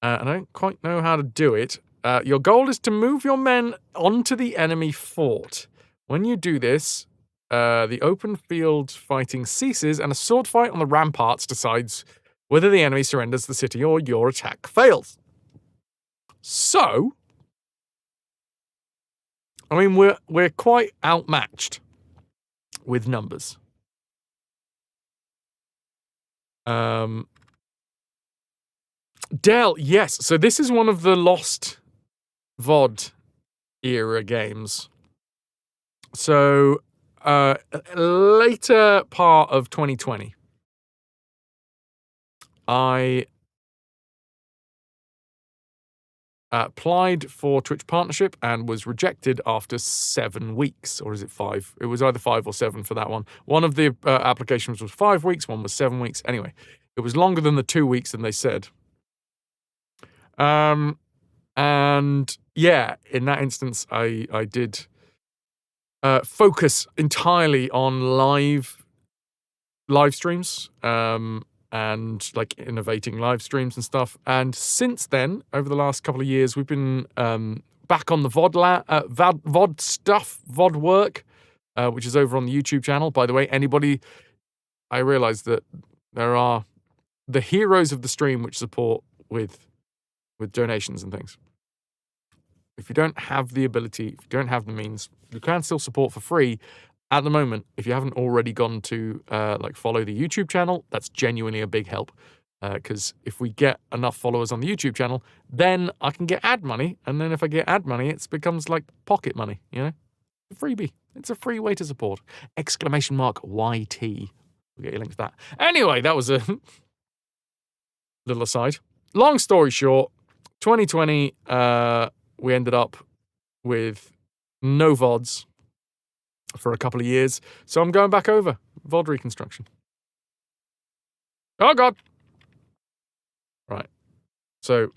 And I don't quite know how to do it. Your goal is to move your men onto the enemy fort. When you do this, the open field fighting ceases and a sword fight on the ramparts decides whether the enemy surrenders the city or your attack fails. So, I mean, we're quite outmatched with numbers. Dell, yes. So this is one of the lost VOD era games. So, later part of 2020, I applied for Twitch partnership and was rejected after 7 weeks, or is it 5? It was either 5 or 7 for that one. One of the applications was 5 weeks, one was 7 weeks. Anyway, it was longer than the 2 weeks than they said. And yeah, in that instance, I did focus entirely on live streams, and like innovating live streams and stuff. And since then, over the last couple of years, we've been back on the VOD stuff, VOD work, which is over on the YouTube channel. By the way, anybody, I realize that there are the heroes of the stream which support with donations and things. If you don't have the ability, if you don't have the means, you can still support for free. At the moment, if you haven't already gone to follow the YouTube channel, that's genuinely a big help. Because if we get enough followers on the YouTube channel, then I can get ad money. And then if I get ad money, it becomes like pocket money, you know? A freebie. It's a free way to support. !YT. We'll get you a link to that. Anyway, that was a little aside. Long story short, 2020, we ended up with no VODs for a couple of years. So I'm going back over. VOD reconstruction. Oh, God. Right. So,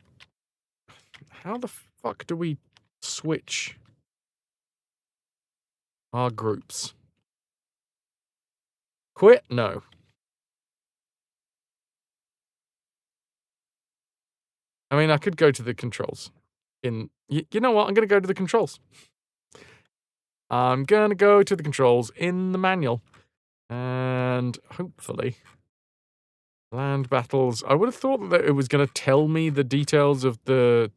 how the fuck do we switch our groups? Quit? No. I mean, I could go to the controls. You know what? I'm going to go to the controls. I'm going to go to the controls in the manual. And hopefully, land battles. I would have thought that it was going to tell me the details of the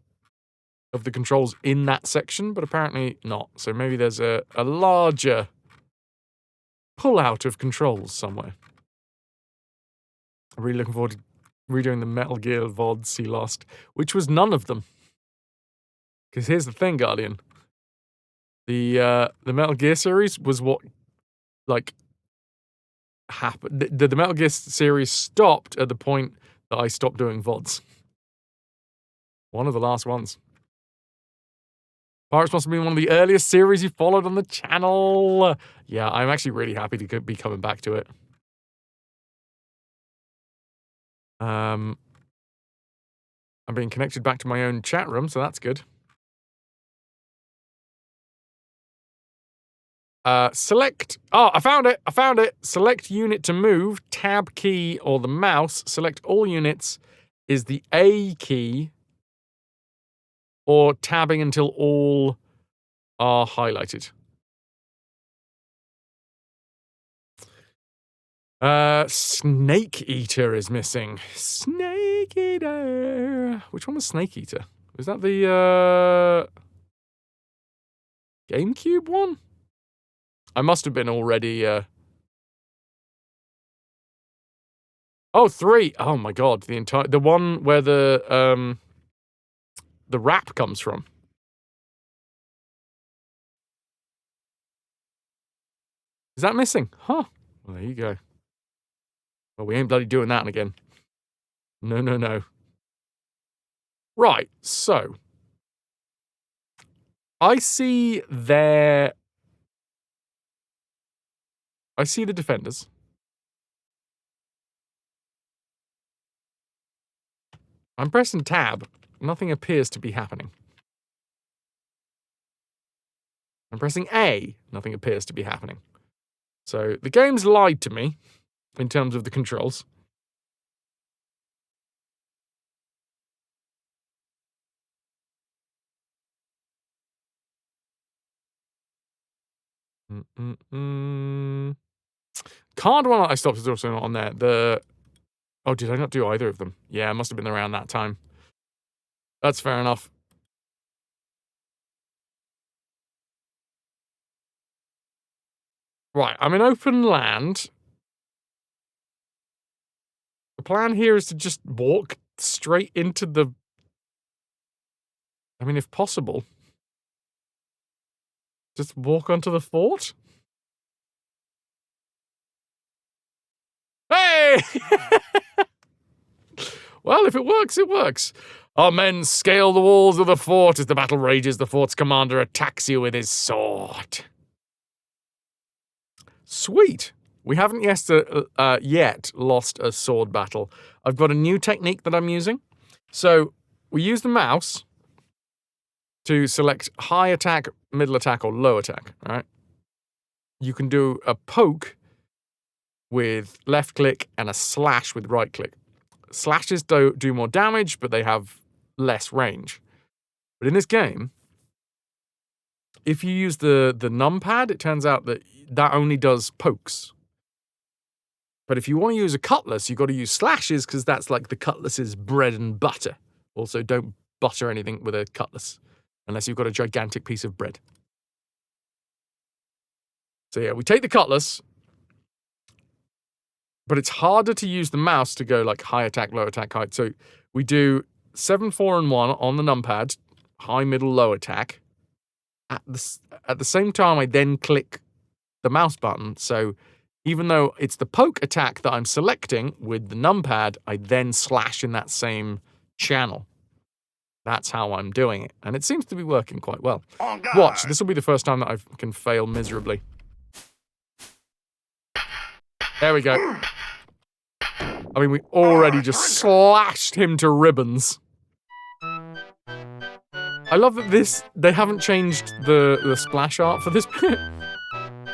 controls in that section, but apparently not. So maybe there's a larger pull out of controls somewhere. I'm really looking forward to redoing the Metal Gear VODs he lost, which was none of them. Because here's the thing, Guardian. The Metal Gear series was what, like, happened. The Metal Gear series stopped at the point that I stopped doing VODs. One of the last ones. Pirates must have been one of the earliest series you followed on the channel. Yeah, I'm actually really happy to be coming back to it. I'm being connected back to my own chat room, so that's good. Select. Oh, I found it. Select unit to move, tab key or the mouse. Select all units is the A key, or tabbing until all are highlighted. Snake Eater is missing. Snake Eater. Which one was Snake Eater? Was that the GameCube one? I must have been already. Oh, 3. Oh my god, the one where the rap comes from. Is that missing? Huh. Well, there you go. Well, we ain't bloody doing that again. No. Right, so. I see the defenders. I'm pressing tab. Nothing appears to be happening. I'm pressing A. Nothing appears to be happening. So the game's lied to me in terms of the controls. Card one I stopped is also not on there. Oh, did I not do either of them? Yeah, it must have been around that time. That's fair enough. Right, I'm in open land. The plan here is to just walk straight into the... I mean, if possible. Just walk onto the fort? Hey! Well, if it works, it works. Our men scale the walls of the fort. As the battle rages, the fort's commander attacks you with his sword. Sweet. We haven't yet lost a sword battle. I've got a new technique that I'm using. So we use the mouse to select high attack, middle attack, or low attack. All right. You can do a poke with left click and a slash with right click. Slashes do more damage, but they have less range. But in this game, if you use the numpad, it turns out that only does pokes. But if you want to use a cutlass, you've got to use slashes because that's like the cutlass's bread and butter. Also, don't butter anything with a cutlass unless you've got a gigantic piece of bread. So yeah, we take the cutlass, but it's harder to use the mouse to go like high attack, low attack, high. So we do 7, 4, and 1 on the numpad, high, middle, low attack. At the same time, I then click the mouse button. So even though it's the poke attack that I'm selecting with the numpad, I then slash in that same channel. That's how I'm doing it. And it seems to be working quite well. Watch, this will be the first time that I can fail miserably. There we go. I mean, we already just slashed him to ribbons. I love that they haven't changed the splash art for this bit.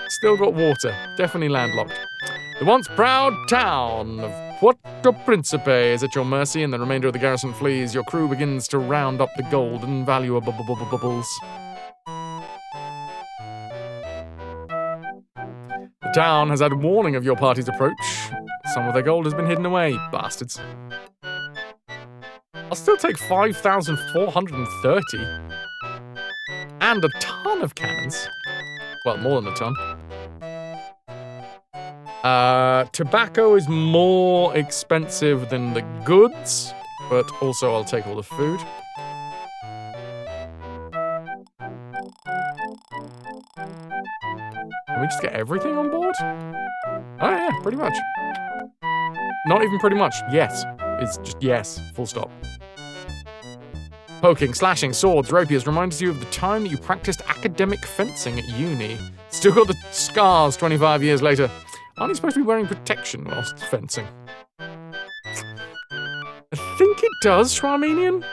Still got water. Definitely landlocked. The once proud town of Puerto Principe is at your mercy, and the remainder of the garrison flees. Your crew begins to round up the gold and valuables. The town has had warning of your party's approach. Some of their gold has been hidden away, bastards. I'll still take 5,430. And a ton of cannons. Well, more than a ton. Tobacco is more expensive than the goods, but also I'll take all the food. Can we just get everything on board? Oh yeah, pretty much. Not even pretty much. Yes. It's just yes. Full stop. Poking, slashing, swords, rapiers reminds you of the time that you practiced academic fencing at uni. Still got the scars 25 years later. Aren't you supposed to be wearing protection whilst fencing? I think it does, Shramenian.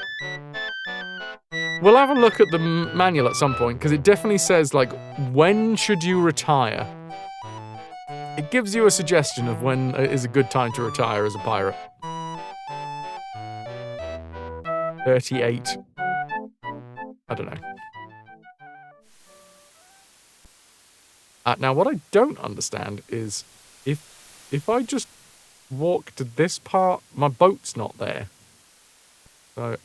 We'll have a look at the manual at some point, because it definitely says, like, when should you retire? It gives you a suggestion of when is a good time to retire as a pirate. 38. I don't know. Now, what I don't understand is if I just walk to this part, my boat's not there. So...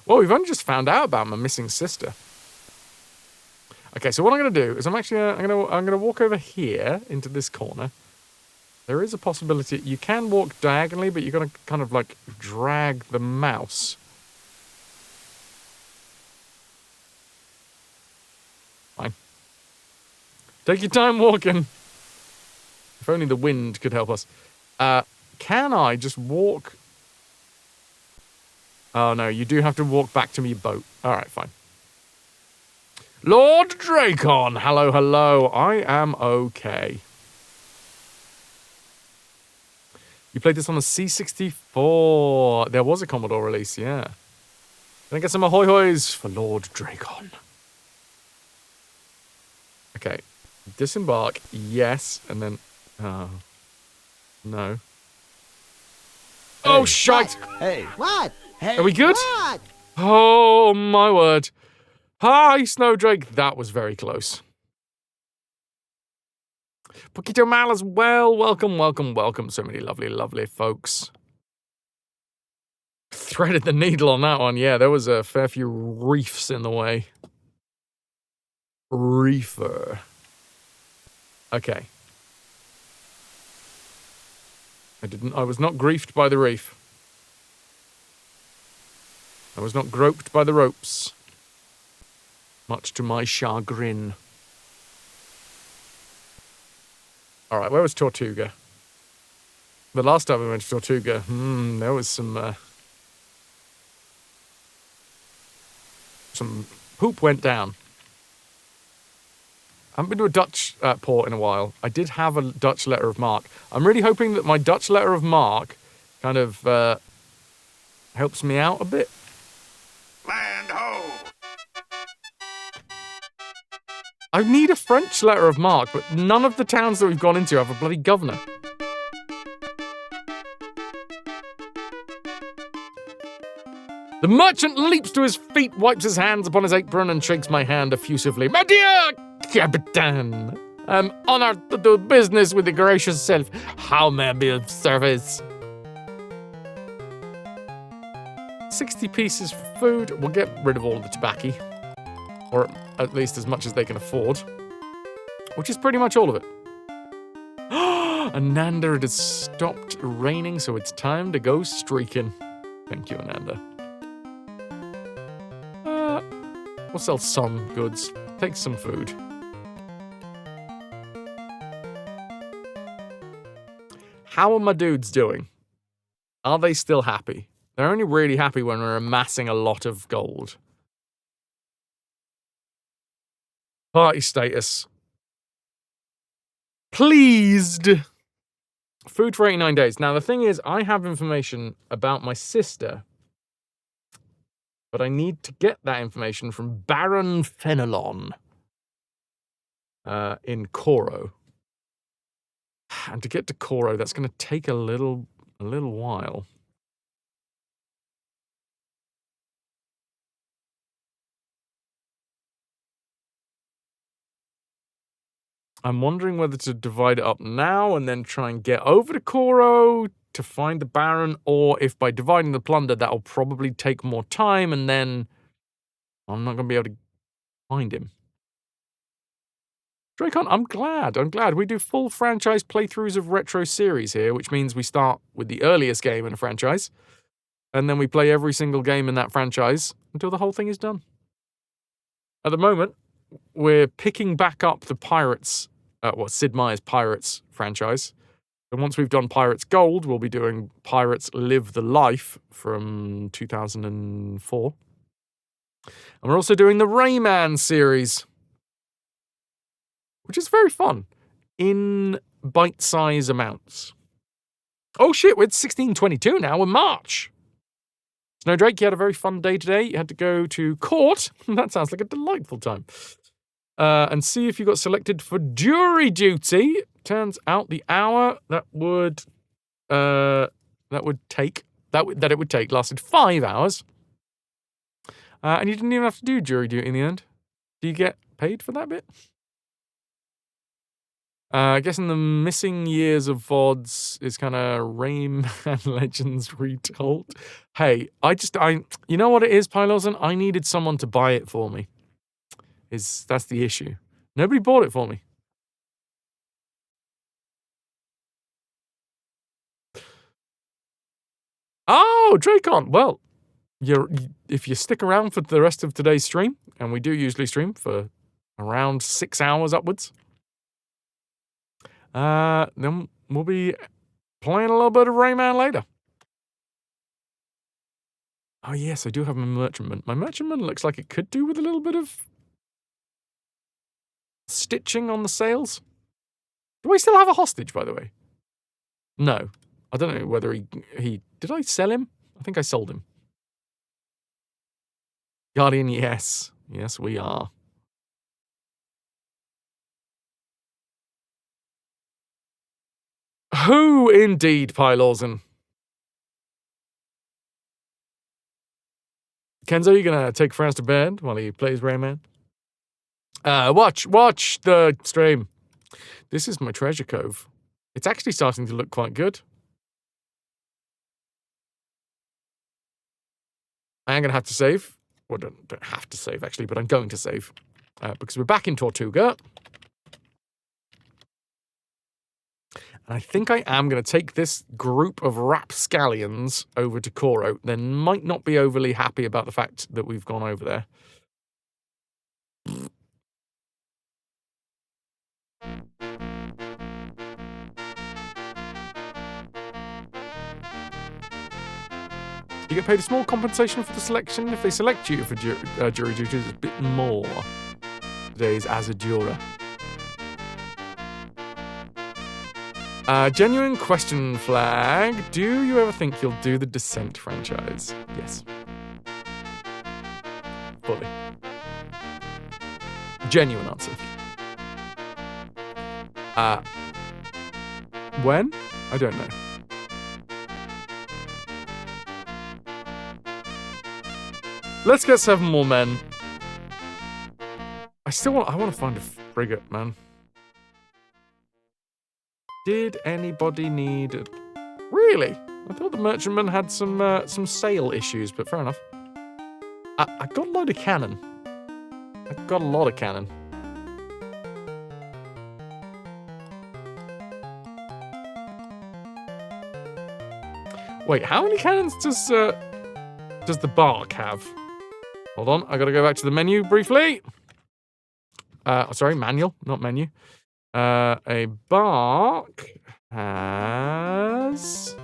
Well, we've only just found out about my missing sister. Okay, so what I'm going to do is I'm going to walk over here into this corner. There is a possibility you can walk diagonally, but you're going to kind of like drag the mouse. Fine. Take your time walking. If only the wind could help us. Can I just walk? Oh no, you do have to walk back to your boat. Alright, fine. Lord Dracon! Hello, hello. I am okay. You played this on the C64. There was a Commodore release, yeah. Can I get some ahoy hoys for Lord Dracon? Okay. Disembark, yes, and then... Oh. No. Oh, shite! Hey, what? Hey, are we good? What? Oh, my word. Hi, Snowdrake. That was very close. Poquito Mal as well. Welcome, welcome, welcome. So many lovely, lovely folks. Threaded the needle on that one. Yeah, there was a fair few reefs in the way. Reefer. Okay. I was not griefed by the reef. I was not groped by the ropes. Much to my chagrin. Alright, where was Tortuga? The last time we went to Tortuga, there was some poop went down. I haven't been to a Dutch port in a while. I did have a Dutch letter of marque. I'm really hoping that my Dutch letter of marque kind of helps me out a bit. Land ho! I need a French letter of marque, but none of the towns that we've gone into have a bloody governor. The merchant leaps to his feet, wipes his hands upon his apron, and shakes my hand effusively. My dear Capitan, I'm honored to do business with the gracious self. How may I be of service? 60 pieces for food. We'll get rid of all the tobacco. Or at least as much as they can afford. Which is pretty much all of it. Ananda, it has stopped raining, so it's time to go streaking. Thank you, Ananda. We'll sell some goods. Take some food. How are my dudes doing? Are they still happy? They're only really happy when we're amassing a lot of gold. Party status. Pleased. Food for 89 days. Now, the thing is, I have information about my sister, but I need to get that information from Baron Fenelon in Coro. And to get to Coro, that's going to take a little while. I'm wondering whether to divide it up now and then try and get over to Coro to find the Baron, or if by dividing the plunder, that'll probably take more time, and then I'm not going to be able to find him. Dracon, I'm glad. We do full franchise playthroughs of retro series here, which means we start with the earliest game in a franchise, and then we play every single game in that franchise until the whole thing is done. At the moment, we're picking back up the Pirates, Sid Meier's Pirates franchise. And once we've done Pirates Gold, we'll be doing Pirates Live the Life from 2004. And we're also doing the Rayman series, which is very fun, in bite-size amounts. Oh shit, we're at 1622 now, we're March. Snowdrake, you had a very fun day today. You had to go to court. That sounds like a delightful time. And see if you got selected for jury duty. Turns out the hour that it would take lasted 5 hours. And you didn't even have to do jury duty in the end. Do you get paid for that bit? I guess in the missing years of VODs is kind of Rayman Legends retold. Hey, you know what it is, Pylosen? I needed someone to buy it for me. That's the issue. Nobody bought it for me. Oh, Dracon. Well, if you stick around for the rest of today's stream, and we do usually stream for around 6 hours upwards, then we'll be playing a little bit of Rayman later. Oh yes, I do have my merchantman. My merchantman looks like it could do with a little bit of stitching on the sails. Do I still have a hostage, by the way? No. I don't know whether he... Did I sell him? I think I sold him. Guardian, yes. Yes, we are. Who indeed, Pylorzen? Kenzo, you gonna take Fraz to bed while he plays Rayman? Watch the stream. This is my treasure cove. It's actually starting to look quite good. I am going to have to save. Well, don't have to save, actually, but I'm going to save. Because we're back in Tortuga. And I think I am going to take this group of rapscallions over to Koro. They might not be overly happy about the fact that we've gone over there. You get paid a small compensation for the selection. If they select you for jury duties, it's a bit more. Today's as a juror. Genuine question flag. Do you ever think you'll do the Descent franchise? Yes. Fully. Genuine answer. When? I don't know. Let's get 7 more men. I want to find a frigate, man. Did anybody need it? Really? I thought the merchantman had some sail issues, but fair enough. I got a load of cannon. Wait, how many cannons does the bark have? Hold on, I gotta go back to the menu briefly. Sorry, manual, not menu. A bark has...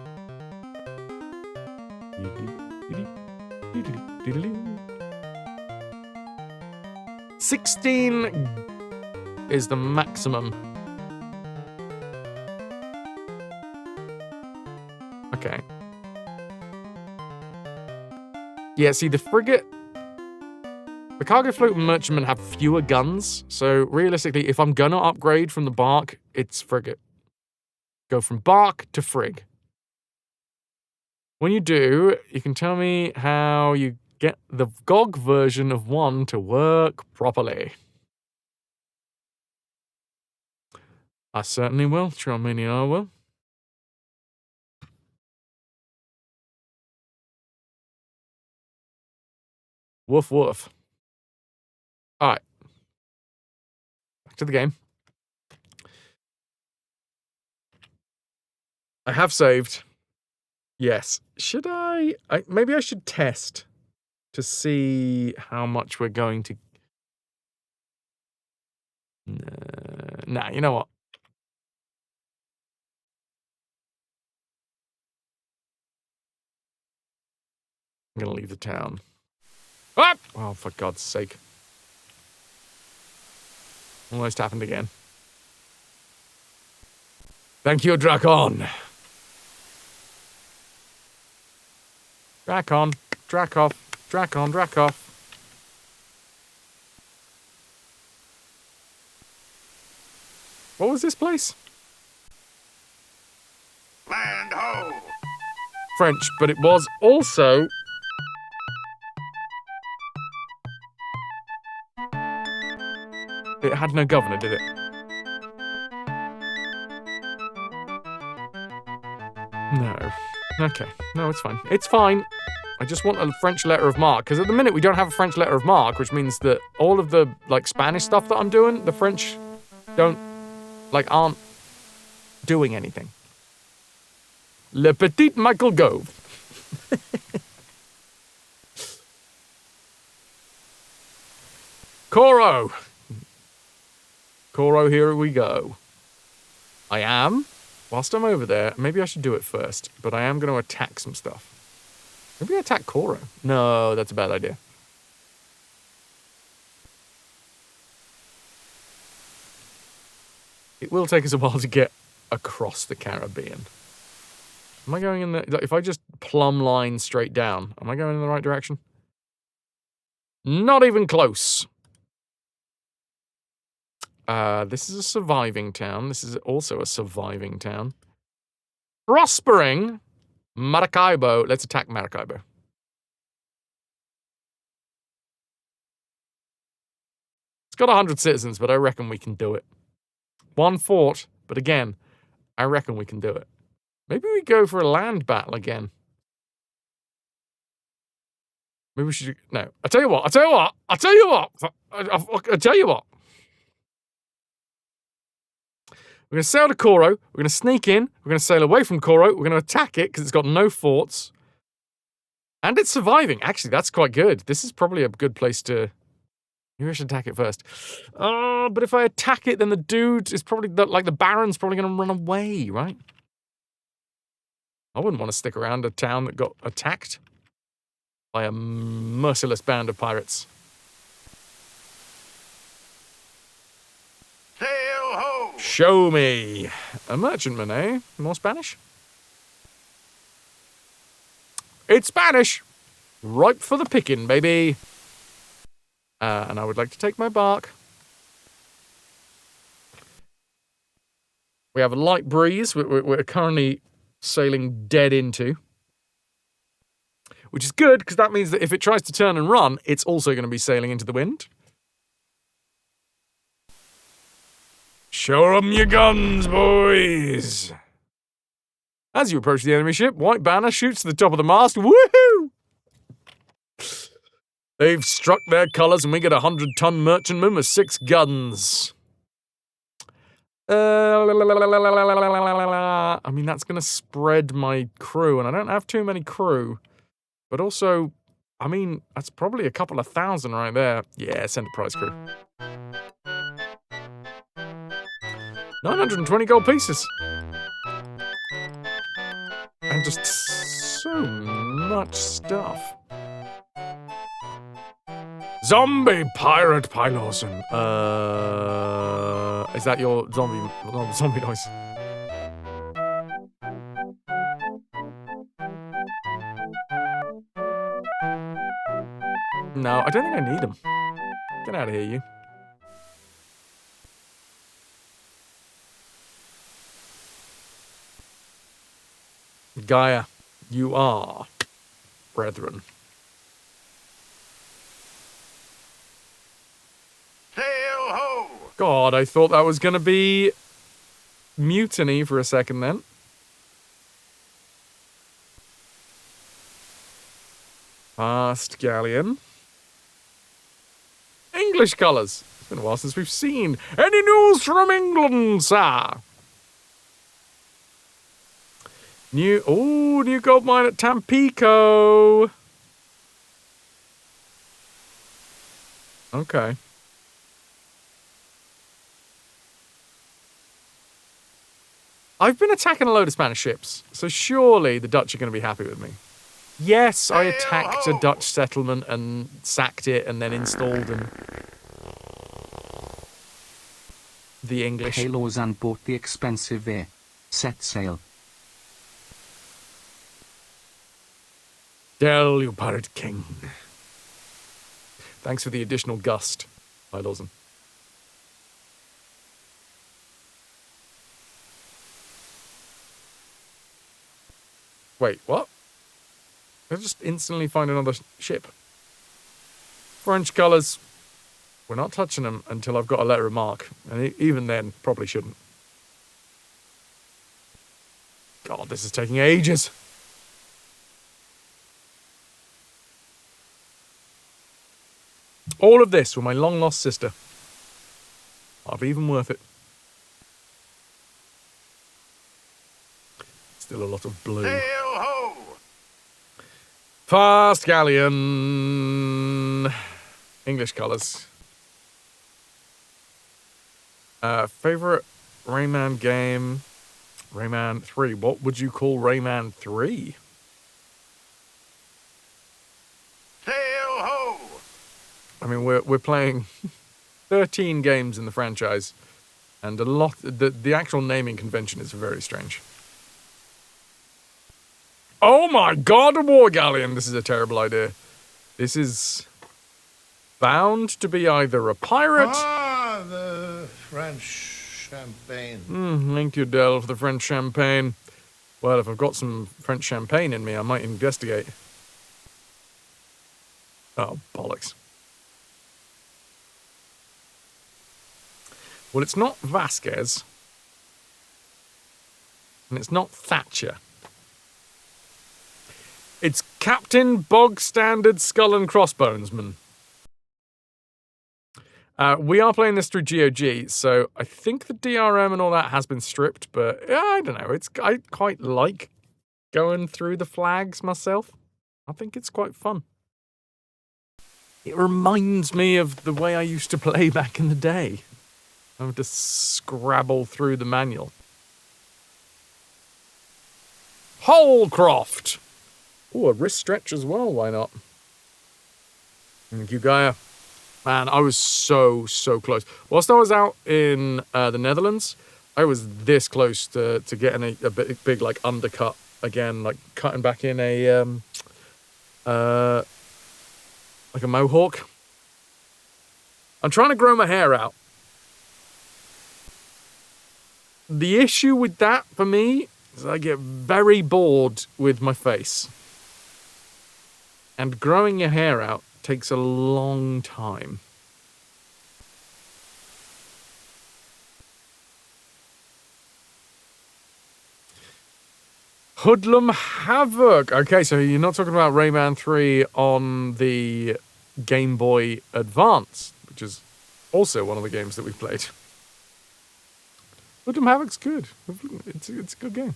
16 is the maximum. Okay. Yeah, see, the frigate... The cargo float and merchantman have fewer guns, so realistically, if I'm gonna upgrade from the bark, it's frigate. Go from bark to frig. When you do, you can tell me how you get the GOG version of 1 to work properly. I certainly will, Charmini, I will. Woof woof. Alright. Back to the game. I have saved. Yes. Should I maybe I should test to see how much we're going to... Nah, you know what? I'm going to leave the town. Ah! Oh, for God's sake. Almost happened again. Thank you, Drakon. Drakon. Dracoff. Drakon. Dracoff. What was this place? Land ho! French, but it was also... It had no governor, did it? No. Okay. No, it's fine. It's fine. I just want a French letter of marque, because at the minute we don't have a French letter of marque, which means that all of the, like, Spanish stuff that I'm doing, the French aren't doing anything. Le Petit Michael Gove. Coro! Coro, here we go. Whilst I'm over there, maybe I should do it first, but I am going to attack some stuff. Maybe I attack Coro. No, that's a bad idea. It will take us a while to get across the Caribbean. Am I going in the... If I just plumb line straight down, am I going in the right direction? Not even close. This is a surviving town. This is also a surviving town. Prospering Maracaibo. Let's attack Maracaibo. It's got 100 citizens, but I reckon we can do it. One fort, but again, I reckon we can do it. Maybe we go for a land battle again. Maybe we should... No. I tell you what. We're going to sail to Coro. We're going to sneak in. We're going to sail away from Coro. We're going to attack it because it's got no forts. And it's surviving. Actually, that's quite good. This is probably a good place to... Maybe I should attack it first. Oh, but if I attack it, then the dude is probably... the Baron's probably going to run away, right? I wouldn't want to stick around a town that got attacked by a merciless band of pirates. Sail ho! Show me. A merchantman, eh? More Spanish? It's Spanish. Ripe for the picking, baby. And I would like to take my bark. We have a light breeze. We're currently sailing dead into. Which is good, because that means that if it tries to turn and run, it's also going to be sailing into the wind. Show 'em your guns, boys! As you approach the enemy ship, white banner shoots to the top of the mast. Woohoo! They've struck their colours and we get a 100-ton merchantman with 6 guns. I mean, that's going to spread my crew, and I don't have too many crew. But also, I mean, that's probably a couple of thousand right there. Yeah, send a prize crew. 920 gold pieces. And just so much stuff. Zombie pirate Pylosen. Is that your zombie noise? No, I don't think I need them. Get out of here, you. Gaia, you are, brethren. Sail ho! God, I thought that was going to be mutiny for a second then. Fast galleon. English colours. It's been a while since we've seen any news from England, sir. New gold mine at Tampico. Okay. I've been attacking a load of Spanish ships, so surely the Dutch are going to be happy with me. Yes, I attacked a Dutch settlement and sacked it and then installed the English. Paylausanne bought the expensive air. Set sail. Del, you pirate king. Thanks for the additional gust, Paylausanne. Wait, what? I just instantly find another ship. French colours. We're not touching them until I've got a letter of marque. And even then, probably shouldn't. God, this is taking ages. All of this for my long-lost sister. Hardly even worth it. Still a lot of blue. Sail ho! Fast galleon. English colours. Favourite Rayman game? Rayman 3. What would you call Rayman 3? Sail ho! I mean, we're playing 13 games in the franchise, and a lot. The actual naming convention is very strange. Oh my God, a war galleon! This is a terrible idea. This is bound to be either a pirate. Ah, the French champagne. Thank you, Del, for the French champagne. Well, if I've got some French champagne in me, I might investigate. Oh, bollocks. Well, it's not Vasquez. And it's not Thatcher. It's Captain Bog Standard Skull and Crossbonesman. We are playing this through GOG, so I think the DRM and all that has been stripped, but I don't know. I quite like going through the flags myself. I think it's quite fun. It reminds me of the way I used to play back in the day. I have to scrabble through the manual. Holcroft! Oh, a wrist stretch as well, why not? Thank you, Gaia. Man, I was so close. Whilst I was out in the Netherlands, I was this close to getting a big like undercut again, like cutting back in a like a mohawk. I'm trying to grow my hair out. The issue with that for me is I get very bored with my face. And growing your hair out takes a long time. Hoodlum Havoc. Okay, so you're not talking about Rayman 3 on the Game Boy Advance, which is also one of the games that we've played. Hoodlum Havoc's good. It's a good game.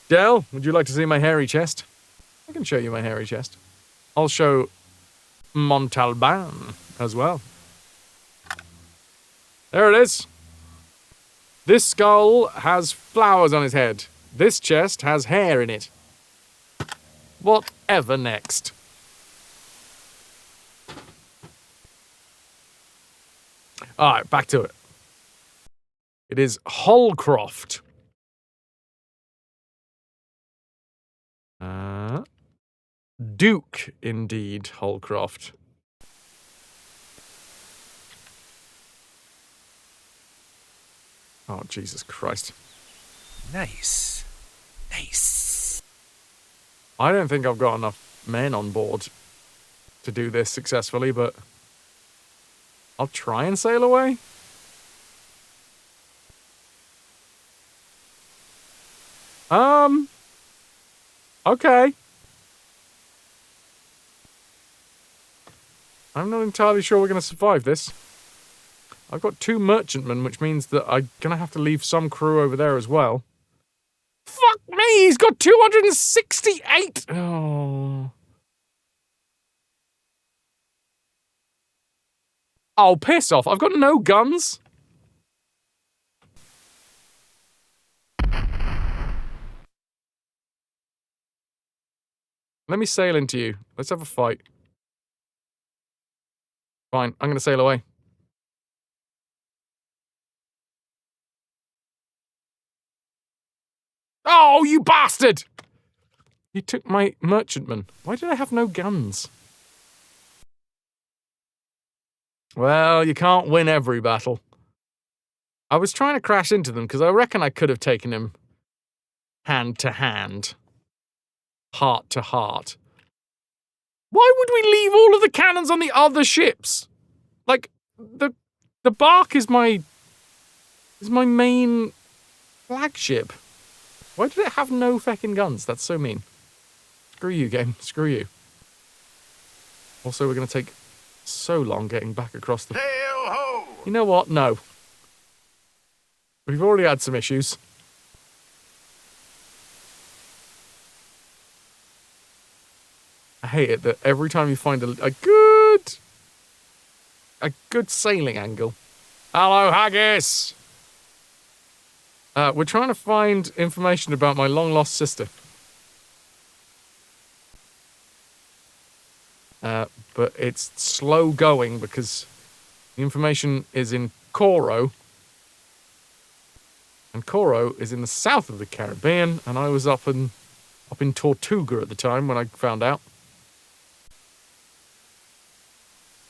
Del, would you like to see my hairy chest? I can show you my hairy chest. I'll show Montalban as well. There it is. This skull has flowers on his head. This chest has hair in it. Whatever next? Alright, back to it. It is Holcroft. Duke, indeed, Holcroft. Oh, Jesus Christ. Nice. Nice. I don't think I've got enough men on board to do this successfully, but I'll try and sail away. Okay. I'm not entirely sure we're going to survive this. I've got 2 merchantmen, which means that I'm going to have to leave some crew over there as well. Fuck me, he's got 268! Oh. Oh, piss off. I've got no guns. Let me sail into you. Let's have a fight. Fine, I'm going to sail away. Oh, you bastard! You took my merchantman. Why did I have no guns? Well, you can't win every battle. I was trying to crash into them because I reckon I could have taken him hand to hand. Heart to heart. Why would we leave all of the cannons on the other ships? Like, the bark is my main flagship. Why did it have no feckin' guns? That's so mean. Screw you, game. Screw you. Also, we're going to take so long getting back across the... Sail ho! You know what? No. We've already had some issues. I hate it that every time you find a good sailing angle. Hello, Haggis! We're trying to find information about my long-lost sister. But it's slow going because the information is in Coro. And Coro is in the south of the Caribbean, and I was up in Tortuga at the time when I found out.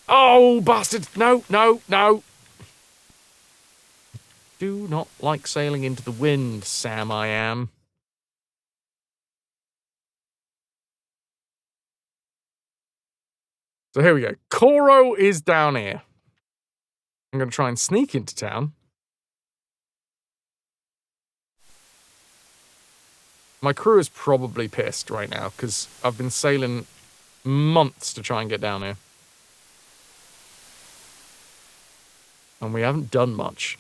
Oh, bastard! No, no, no! Do not like sailing into the wind, Sam I am. So here we go. Coro is down here. I'm going to try and sneak into town. My crew is probably pissed right now because I've been sailing months to try and get down here. And we haven't done much.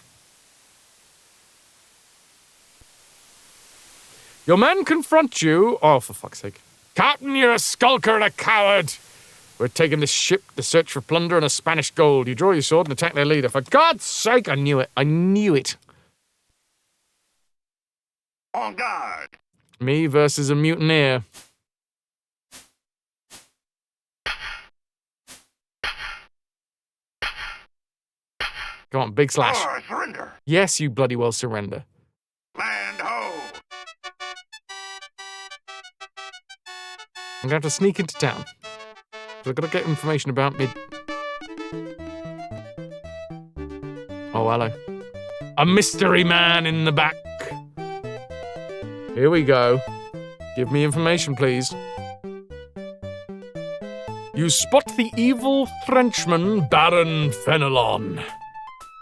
Your men confront you. Oh, for fuck's sake. Captain, you're a skulker and a coward. We're taking this ship to search for plunder and a Spanish gold. You draw your sword and attack their leader. For God's sake, I knew it. I knew it. On guard! Me versus a mutineer. Come on, big slash. Or surrender! Yes, you bloody well surrender. Land ho! I'm going to have to sneak into town. So I've got to get information about me. Oh, hello. A mystery man in the back. Here we go. Give me information, please. You spot the evil Frenchman Baron Fenelon,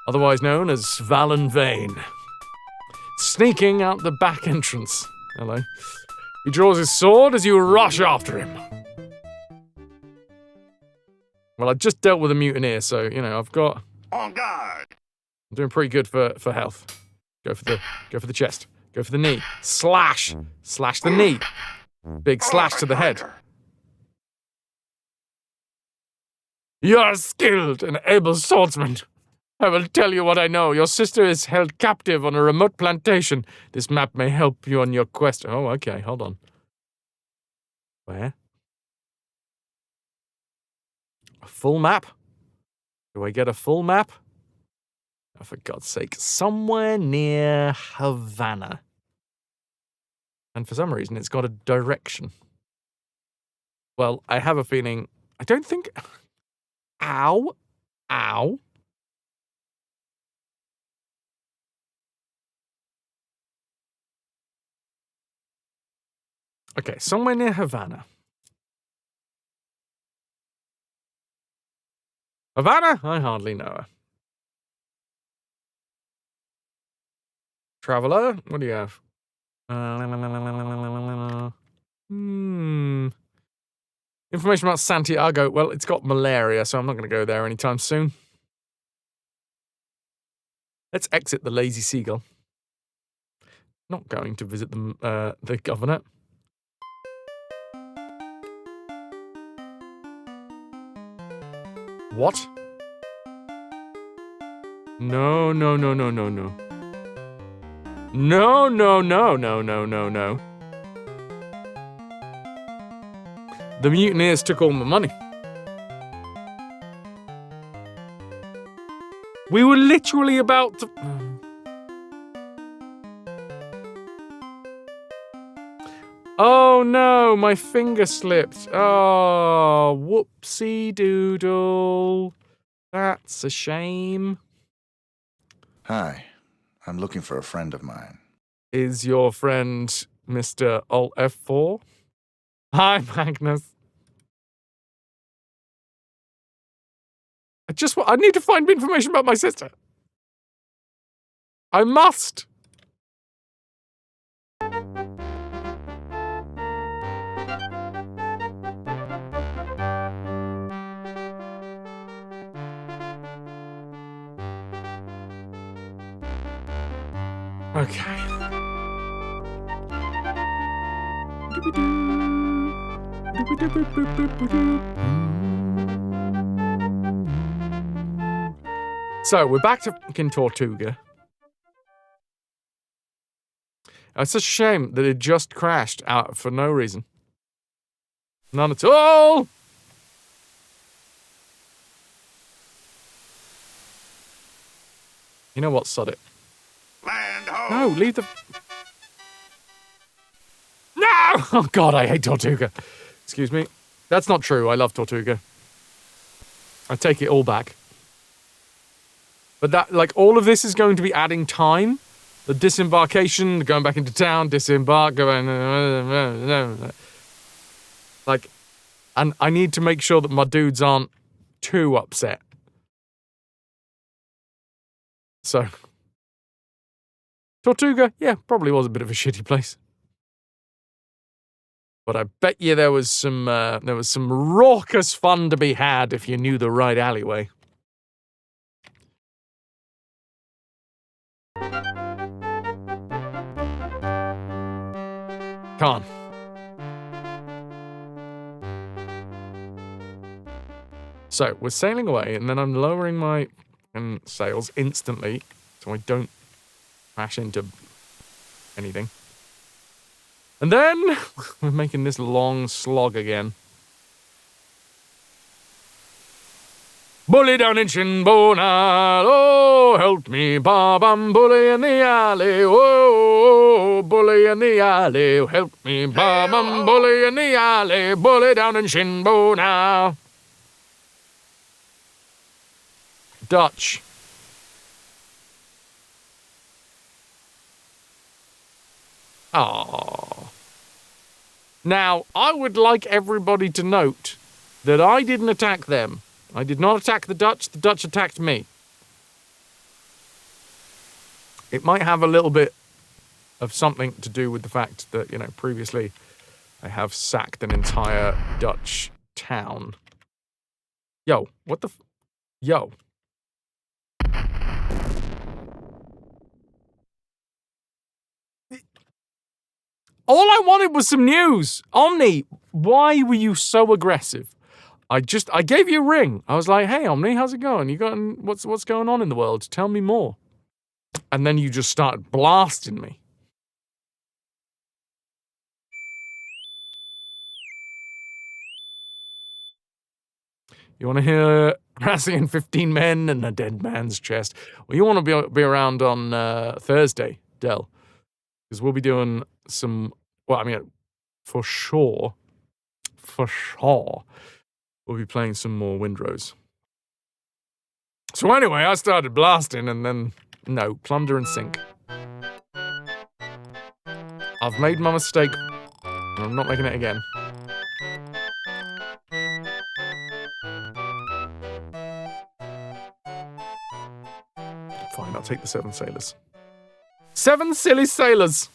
otherwise known as Valen Vane, sneaking out the back entrance. Hello. He draws his sword as you rush after him. Well, I just dealt with a mutineer, so, you know, I've got... On guard! I'm doing pretty good for health. Go for the chest. Go for the knee. Slash! Slash the knee. Big slash to the head. You are a skilled and able swordsman. I will tell you what I know. Your sister is held captive on a remote plantation. This map may help you on your quest. Oh, okay, hold on. Where? A full map? Do I get a full map? Oh, for God's sake. Somewhere near Havana. And for some reason, it's got a direction. Well, I have a feeling... I don't think... Ow. Ow. Okay, somewhere near Havana. Havana? I hardly know her. Traveler? What do you have? Information about Santiago. Well, it's got malaria, so I'm not going to go there anytime soon. Let's exit the Lazy Seagull. Not going to visit the governor. What? No, no, no, no, no, no. No, no, no, no, no, no, no. The mutineers took all my money. We were literally about to... Oh no, my finger slipped. Oh, whoopsie doodle. That's a shame. Hi, I'm looking for a friend of mine. Is your friend Mr. Alt F4? Hi, Magnus. I need to find information about my sister. I must. Okay. So, we're back to fucking Tortuga. It's a shame that it just crashed out for no reason. None at all! You know what, sod it. Land ho! No, leave the... No! Oh god, I hate Tortuga. Excuse me. That's not true, I love Tortuga. I take it all back. But that, like, all of this is going to be adding time. The disembarkation, going back into town, disembark, going... Like, and I need to make sure that my dudes aren't too upset. So... Tortuga, yeah, probably was a bit of a shitty place. But I bet you there was some raucous fun to be had if you knew the right alleyway. Can't. So, we're sailing away, and then I'm lowering my sails instantly, so I don't crash into anything. And then, we're making this long slog again. Bully down in Shinbona, oh, help me, Bob, I'm bully in the alley, oh, bully in the alley, help me, Bob, I'm bully in the alley, bully down in Shinbona. Dutch. Oh. Now, I would like everybody to note that I didn't attack them. I did not attack the Dutch attacked me. It might have a little bit of something to do with the fact that, you know, previously I have sacked an entire Dutch town. Yo, what the Yo. All I wanted was some news. Omni, why were you so aggressive? I gave you a ring. I was like, hey, Omni, how's it going? What's going on in the world? Tell me more. And then you just started blasting me. You want to hear Rassi and 15 men and a dead man's chest? Well, you want to be around on Thursday, Del. Because we'll be doing some, well, I mean, for sure, we'll be playing some more Windrose. So anyway, I started blasting and then, no, plunder and sink. I've made my mistake, and I'm not making it again. Fine, I'll take the 7 sailors. 7 silly sailors,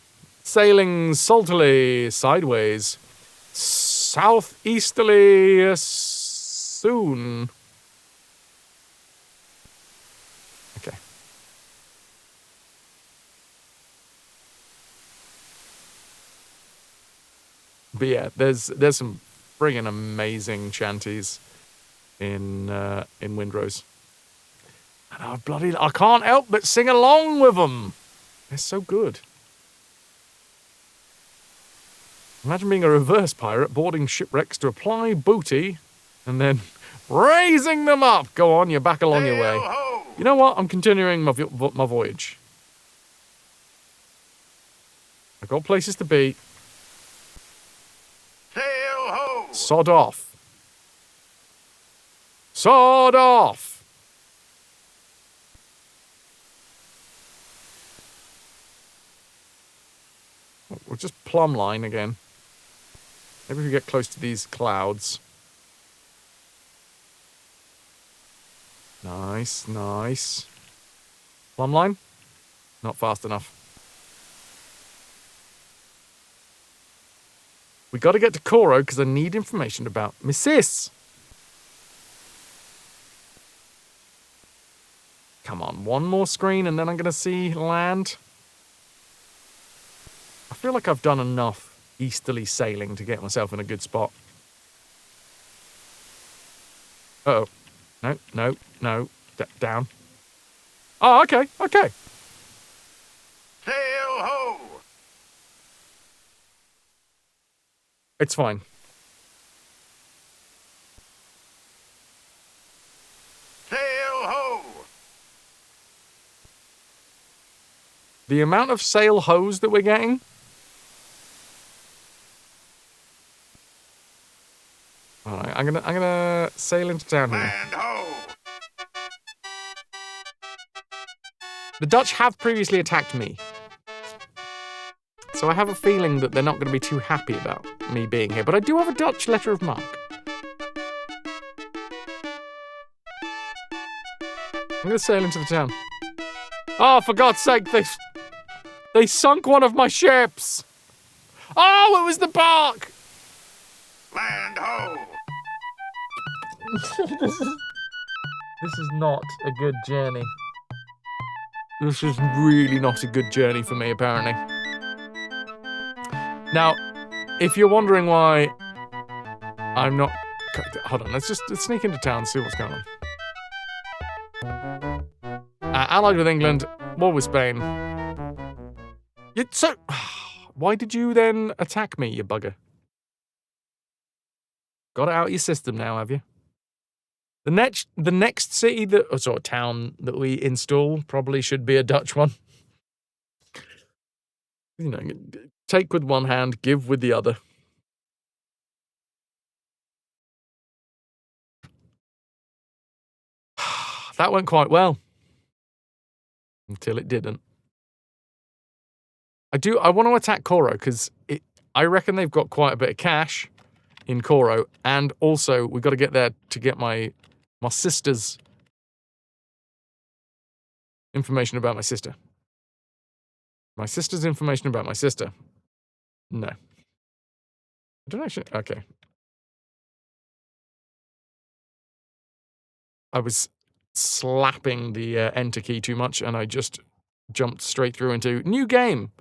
sailing saltily sideways. southeasterly soon. Okay. But yeah, there's some friggin' amazing shanties in Windrose. And I can't help but sing along with them. They're so good. Imagine being a reverse pirate, boarding shipwrecks to apply booty, and then raising them up. Go on, you're back along your way. Sail-ho! You know what? I'm continuing my voyage. I've got places to be. Sail-ho! Sod off. Sod off. We'll just plumb line again. Maybe if we get close to these clouds. Nice, nice. Plumb line? Not fast enough. We got to get to Coro because I need information about Miss Sis. Come on, one more screen and then I'm going to see land. I feel like I've done enough easterly sailing to get myself in a good spot. Uh-oh. No, no, no. Down. Oh, okay, okay. Sail-ho! It's fine. Sail-ho! The amount of sail hose that we're getting. All right, I'm gonna sail into town here. Land ho! The Dutch have previously attacked me. So I have a feeling that they're not going to be too happy about me being here. But I do have a Dutch letter of marque. I'm going to sail into the town. Oh, for God's sake, they sunk one of my ships. Oh, it was the bark. Land ho! This is not a good journey. This is really not a good journey for me, apparently. Now, if you're wondering why I'm not... Hold on, let's sneak into town and see what's going on. Allied with England, war with Spain. So, why did you then attack me, you bugger? Got it out of your system now, have you? The next city town that we install probably should be a Dutch one. You know, take with one hand, give with the other. That went quite well. Until it didn't. I want to attack Coro because I reckon they've got quite a bit of cash in Coro, and also we've got to get there to get my sister's information about my sister. My sister's information about my sister. No. I don't actually... Okay. I was slapping the enter key too much, and I just jumped straight through into new game.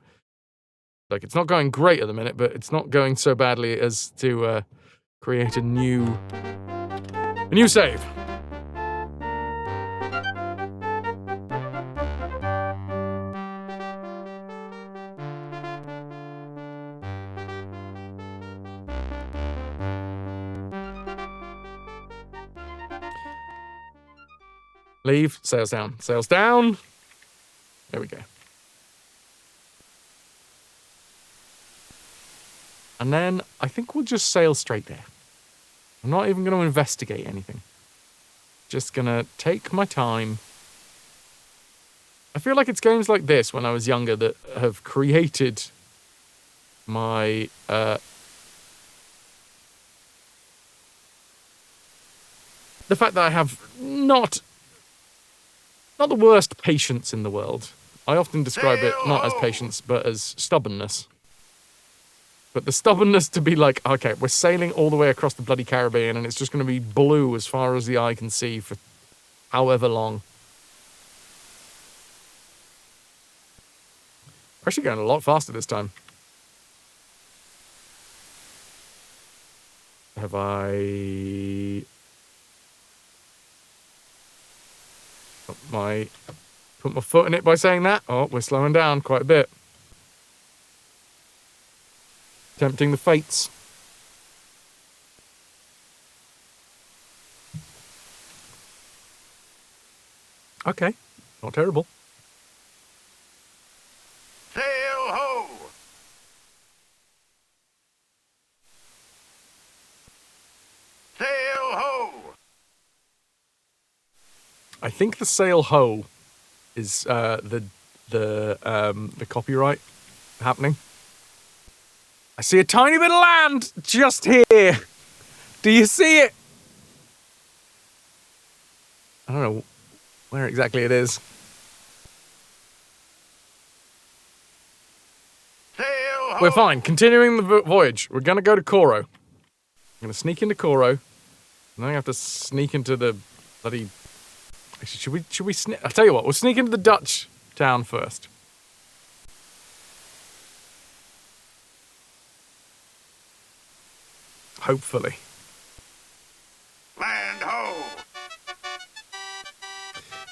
Like, it's not going great at the minute, but it's not going so badly as to create a new save. Leave, sails down, sails down. There we go. And then I think we'll just sail straight there. I'm not even going to investigate anything. Just going to take my time. I feel like it's games like this when I was younger that have created my... the fact that I have not the worst patience in the world. I often describe it not as patience, but as stubbornness. But the stubbornness to be like, okay, we're sailing all the way across the bloody Caribbean and it's just going to be blue as far as the eye can see for however long. We're actually going a lot faster this time. Have I... Put my foot in it by saying that? Oh, we're slowing down quite a bit. Tempting the fates. Okay, not terrible. Sail ho! Sail ho! I think the sail ho is the copyright happening. I see a tiny bit of land just here. Do you see it? I don't know where exactly it is. Sail ho! We're fine. Continuing the voyage. We're going to go to Coro. I'm going to sneak into Coro. And then I have to sneak into the bloody... Actually, should we sneak... I'll tell you what. We'll sneak into the Dutch town first. Hopefully. Land ho!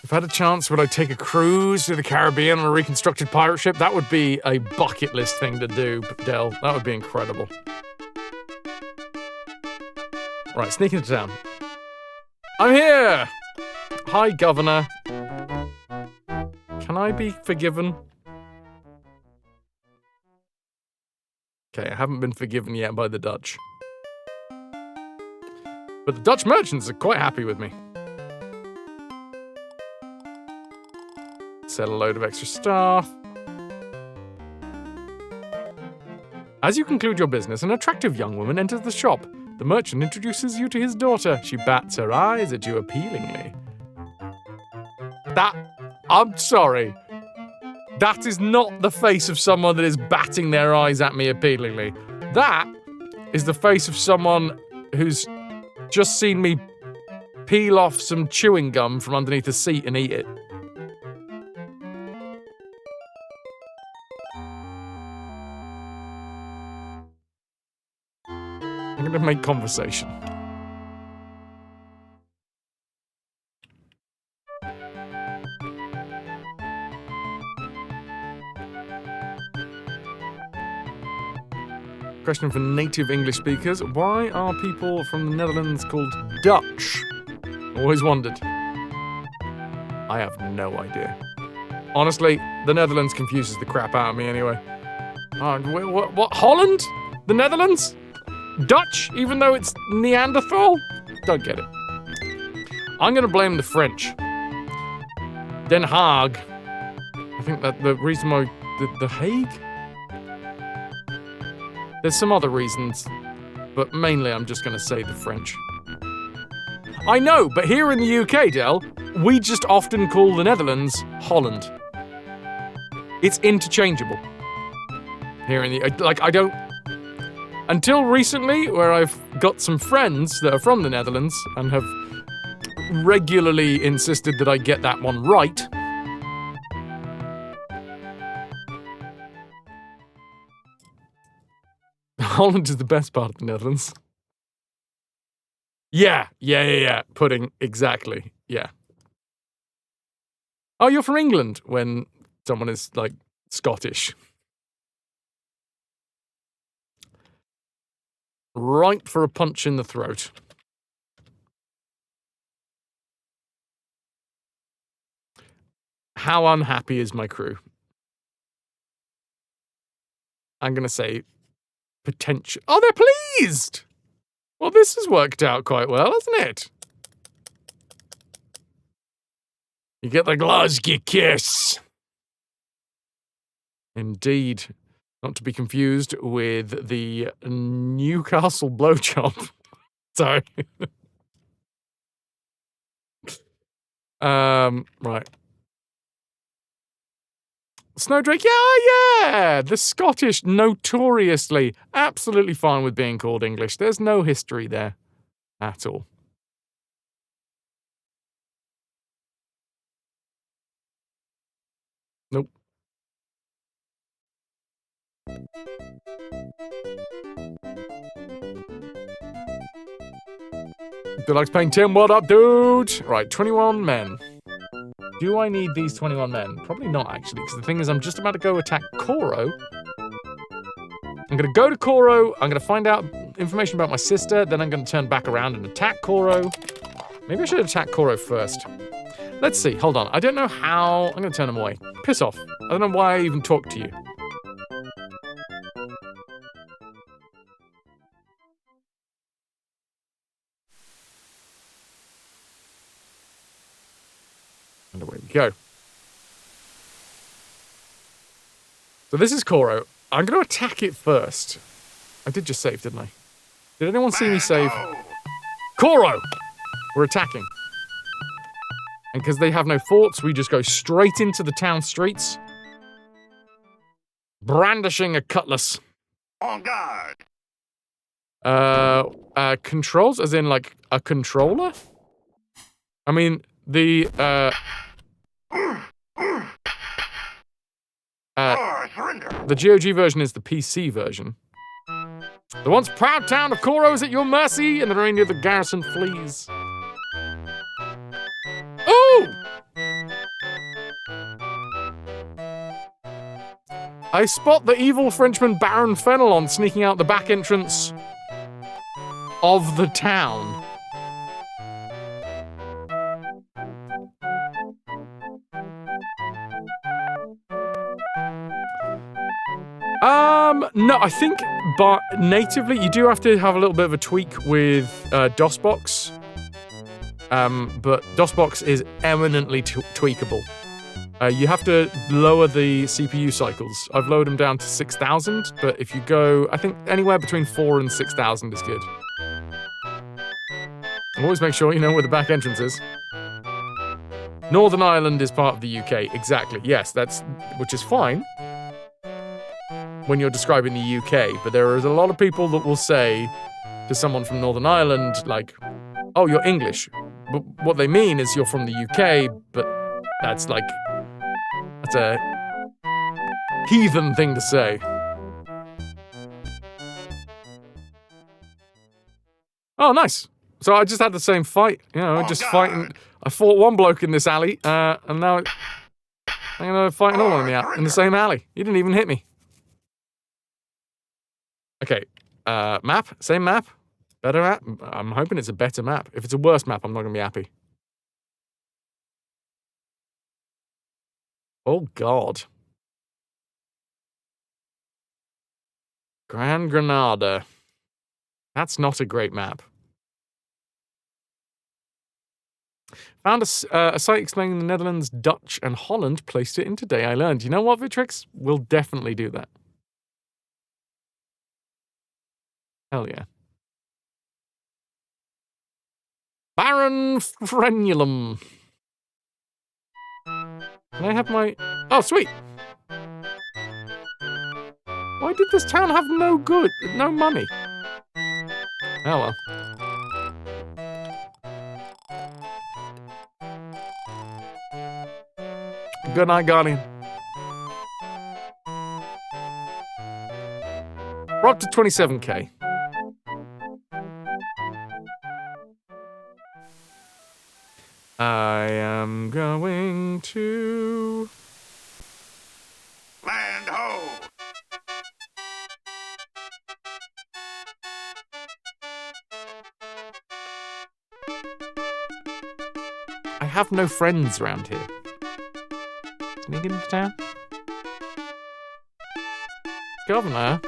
If I had a chance, would I take a cruise to the Caribbean on a reconstructed pirate ship? That would be a bucket list thing to do, Del. That would be incredible. Right, sneak into town. I'm here! Hi, Governor. Can I be forgiven? Okay, I haven't been forgiven yet by the Dutch. But the Dutch merchants are quite happy with me. Sell a load of extra stuff. As you conclude your business, an attractive young woman enters the shop. The merchant introduces you to his daughter. She bats her eyes at you appealingly. I'm sorry. That is not the face of someone that is batting their eyes at me appealingly. That is the face of someone who's just seen me peel off some chewing gum from underneath a seat and eat it. I'm going to make conversation. Question for native English speakers. Why are people from the Netherlands called Dutch? Always wondered. I have no idea. Honestly, the Netherlands confuses the crap out of me anyway. What? Holland? The Netherlands? Dutch, even though it's Neanderthal? Don't get it. I'm going to blame the French. Den Haag. I think that the reason why... The Hague? There's some other reasons, but mainly I'm just going to say the French. I know, but here in the UK, Del, we just often call the Netherlands Holland. It's interchangeable. Here in the... I don't... Until recently, where I've got some friends that are from the Netherlands and have regularly insisted that I get that one right. Holland is the best part of the Netherlands. Yeah. Pudding, exactly. Yeah. Oh, you're from England when someone is, like, Scottish. Right for a punch in the throat. How unhappy is my crew? I'm going to say potential. Oh, they're pleased! Well, this has worked out quite well, hasn't it? You get the Glasgow kiss. Indeed. Not to be confused with the Newcastle blowjob. Sorry. Right. Snowdrake, yeah. The Scottish, notoriously, absolutely fine with being called English. There's no history there at all. Nope. Deluxe paying Tim, what up, dude? Right, 21 men. Do I need these 21 men? Probably not, actually, because the thing is I'm just about to go attack Koro. I'm going to go to Koro, I'm going to find out information about my sister, then I'm going to turn back around and attack Koro. Maybe I should attack Koro first. Let's see, hold on. I don't know how... I'm going to turn him away. Piss off. I don't know why I even talked to you. And away we go. So this is Koro. I'm going to attack it first. I did just save, didn't I? Did anyone see me save? Koro! We're attacking. And because they have no forts, we just go straight into the town streets. Brandishing a cutlass. On guard. Controls? As in, like, a controller? I mean, the GOG version is the PC version. The once proud town of Koro is at your mercy, and the remainder of the garrison flees. Oh! I spot the evil Frenchman Baron Fenelon sneaking out the back entrance of the town. No, I think, but natively, you do have to have a little bit of a tweak with DOSBox. But DOSBox is eminently tweakable. You have to lower the CPU cycles. I've lowered them down to 6,000, but if you go, I think anywhere between 4,000 and 6,000 is good. Always make sure you know where the back entrance is. Northern Ireland is part of the UK, exactly. Yes, which is fine when you're describing the UK, but there is a lot of people that will say to someone from Northern Ireland, like, oh, you're English. But what they mean is you're from the UK, but that's a heathen thing to say. Oh, nice. So I just had the same fight, fighting. I fought one bloke in this alley, and now I'm gonna fight another one in the same alley. He didn't even hit me. Okay, map, same map, better map. I'm hoping it's a better map. If it's a worse map, I'm not gonna be happy. Oh God. Gran Granada. That's not a great map. Found a site explaining the Netherlands, Dutch, and Holland. Placed it in today. I learned. You know what, Vitrix? We'll definitely do that. Hell yeah. Baron Frenulum. Can I have my... Oh, sweet. Why did this town have no money? Oh well. Good night, Guardian. We're up to 27k. I am going to... Land ho! I have no friends around here. Sneak into town? Governor?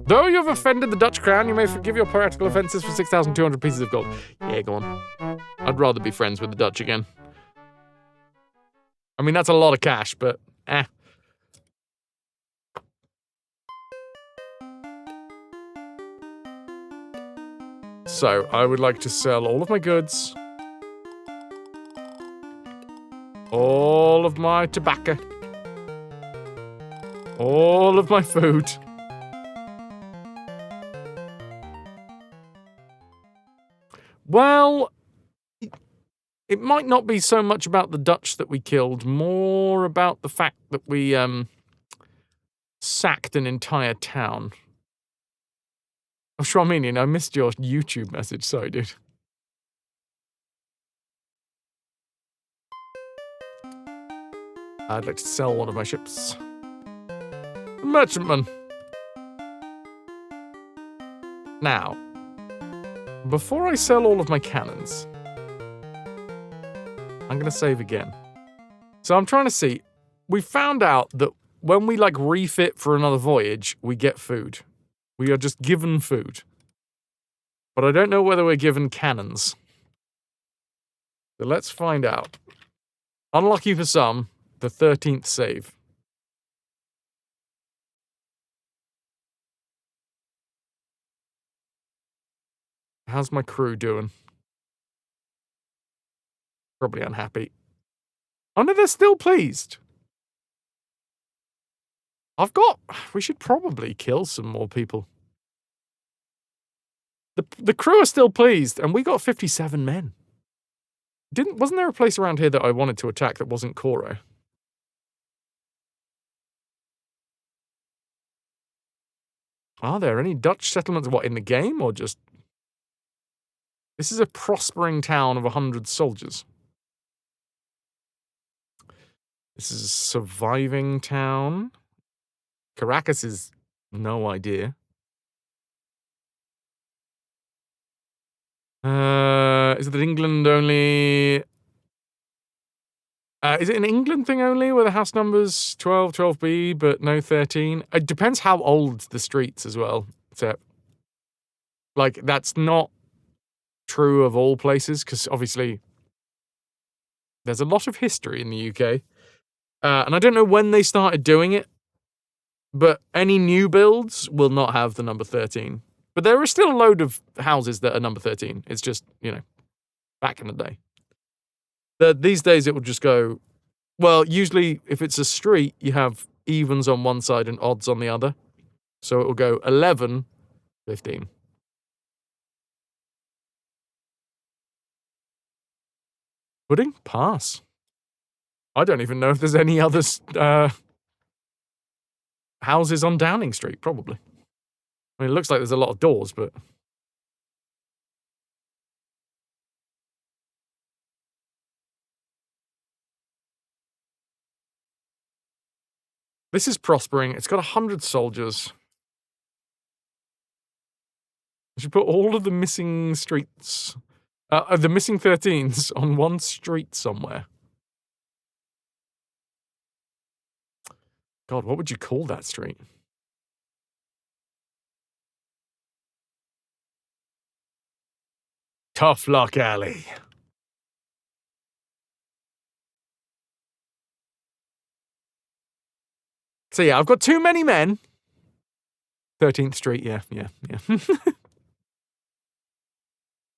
Though you have offended the Dutch crown, you may forgive your piratical offences for 6,200 pieces of gold. Yeah, go on. I'd rather be friends with the Dutch again. I mean, that's a lot of cash, but eh. So, I would like to sell all of my goods. All of my tobacco. All of my food. Well, it might not be so much about the Dutch that we killed, more about the fact that we sacked an entire town. Oh, Shraminian, I missed your YouTube message. Sorry, dude. I'd like to sell one of my ships. Merchantman. Now, before I sell all of my cannons, I'm going to save again. So I'm trying to see. We found out that when we refit for another voyage, we get food. We are just given food. But I don't know whether we're given cannons. So let's find out. Unlucky for some, the 13th save. How's my crew doing? Probably unhappy. Oh no, they're still pleased. We should probably kill some more people. The crew are still pleased, and we got 57 men. Wasn't there a place around here that I wanted to attack that wasn't Koro? Are there any Dutch settlements, in the game, or just... This is a prospering town of 100 soldiers. This is a surviving town. Caracas is no idea. Is it England only... is it an England thing only, where the house number's 12, 12B, but no 13? It depends how old the streets as well. So, that's not true of all places, because obviously there's a lot of history in the UK. And I don't know when they started doing it, but any new builds will not have the number 13. But there are still a load of houses that are number 13. It's just, back in the day. These days it will just go, well, usually if it's a street, you have evens on one side and odds on the other. So it will go 11, 15. Pudding? Pass. I don't even know if there's any other houses on Downing Street, probably. I mean, it looks like there's a lot of doors, but... This is prospering. It's got 100 soldiers. I should put all of the missing streets, the missing 13s on one street somewhere. God, what would you call that street? Tough Luck Alley. So yeah, I've got too many men. 13th Street, yeah.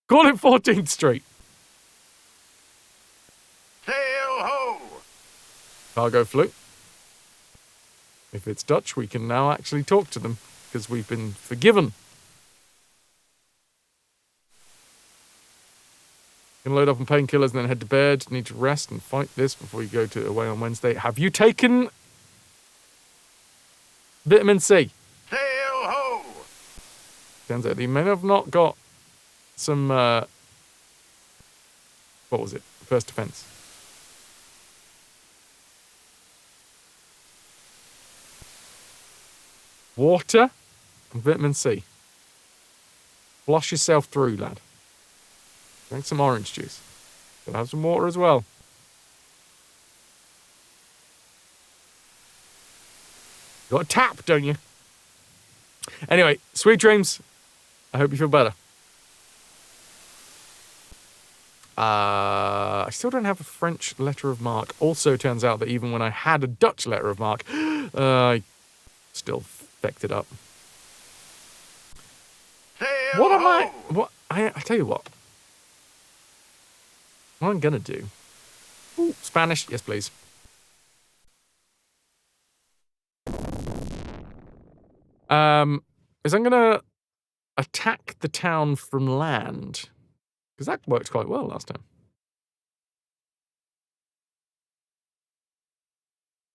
Call it 14th Street. Sail ho! Cargo float. If it's Dutch, we can now actually talk to them, because we've been forgiven. Can load up on painkillers and then head to bed. Need to rest and fight this before you go away on Wednesday. Have you taken vitamin C? Sail ho! Turns out you may have not got some, what was it? First defense. Water and vitamin C. Flush yourself through, lad. Drink some orange juice. Gotta have some water as well. You got a tap, don't you? Anyway, sweet dreams. I hope you feel better. I still don't have a French letter of marque. Also turns out that even when I had a Dutch letter of marque, I still fecked it up. Sail What am ho! I tell you what. What I'm gonna do Ooh, Spanish. Yes, please. Is I'm gonna attack the town from land. Because that worked quite well last time.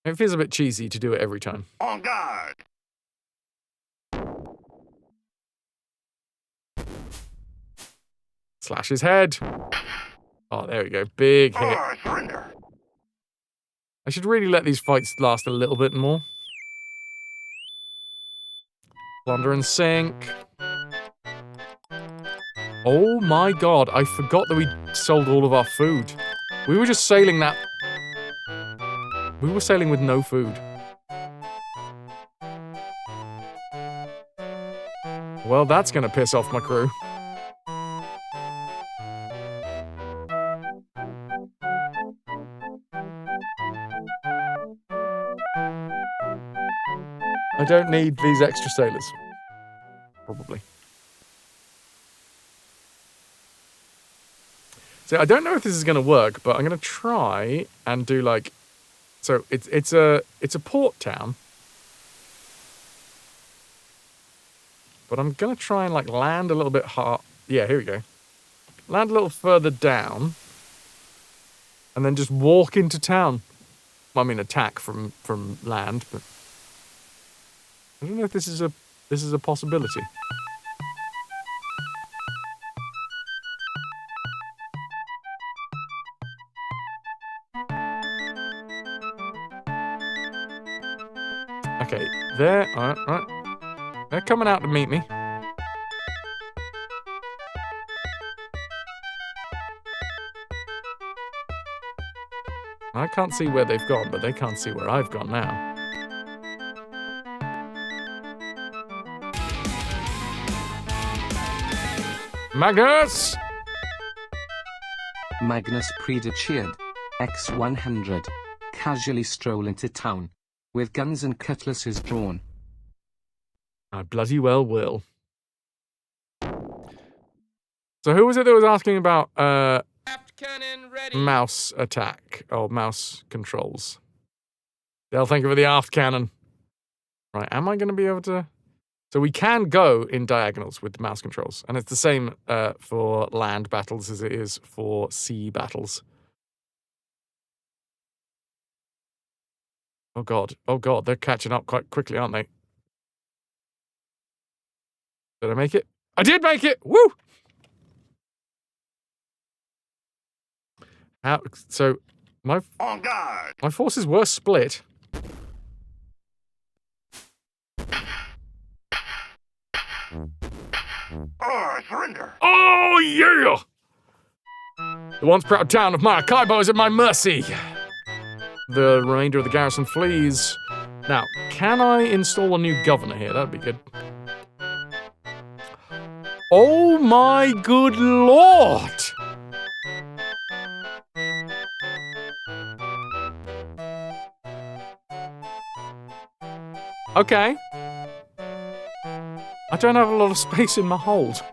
It feels a bit cheesy to do it every time. On guard. Slash his head. Oh, there we go. Big hit. Or surrender. I should really let these fights last a little bit more. Plunder and sink. Oh my god, I forgot that we sold all of our food. We were just sailing that... We were sailing with no food. Well, that's gonna piss off my crew. I don't need these extra sailors. Probably. So I don't know if this is going to work, but I'm going to try and do like... So it's a port town. But I'm going to try and like land a little bit hard. Yeah, here we go. Land a little further down. And then just walk into town. Well, I mean attack from land, but... I don't know if this is a possibility. Okay, alright. They're coming out to meet me. I can't see where they've gone, but they can't see where I've gone now. Magnus! Magnus Preda cheered. X100. Casually stroll into town. With guns and cutlasses drawn. I bloody well will. So who was it that was asking about Cannon ready. mouse attack? Or mouse controls? They'll think of the aft cannon. Right, am I going to be able to... So we can go in diagonals with the mouse controls. And it's the same for land battles as it is for sea battles. Oh god, they're catching up quite quickly, aren't they? Did I make it? I did make it! Woo! So, my forces were split. Or surrender. Oh, yeah! The once proud town of Maracaibo is at my mercy. The remainder of the garrison flees. Now, can I install a new governor here? That'd be good. Oh my good lord! Okay. I don't have a lot of space in my hold.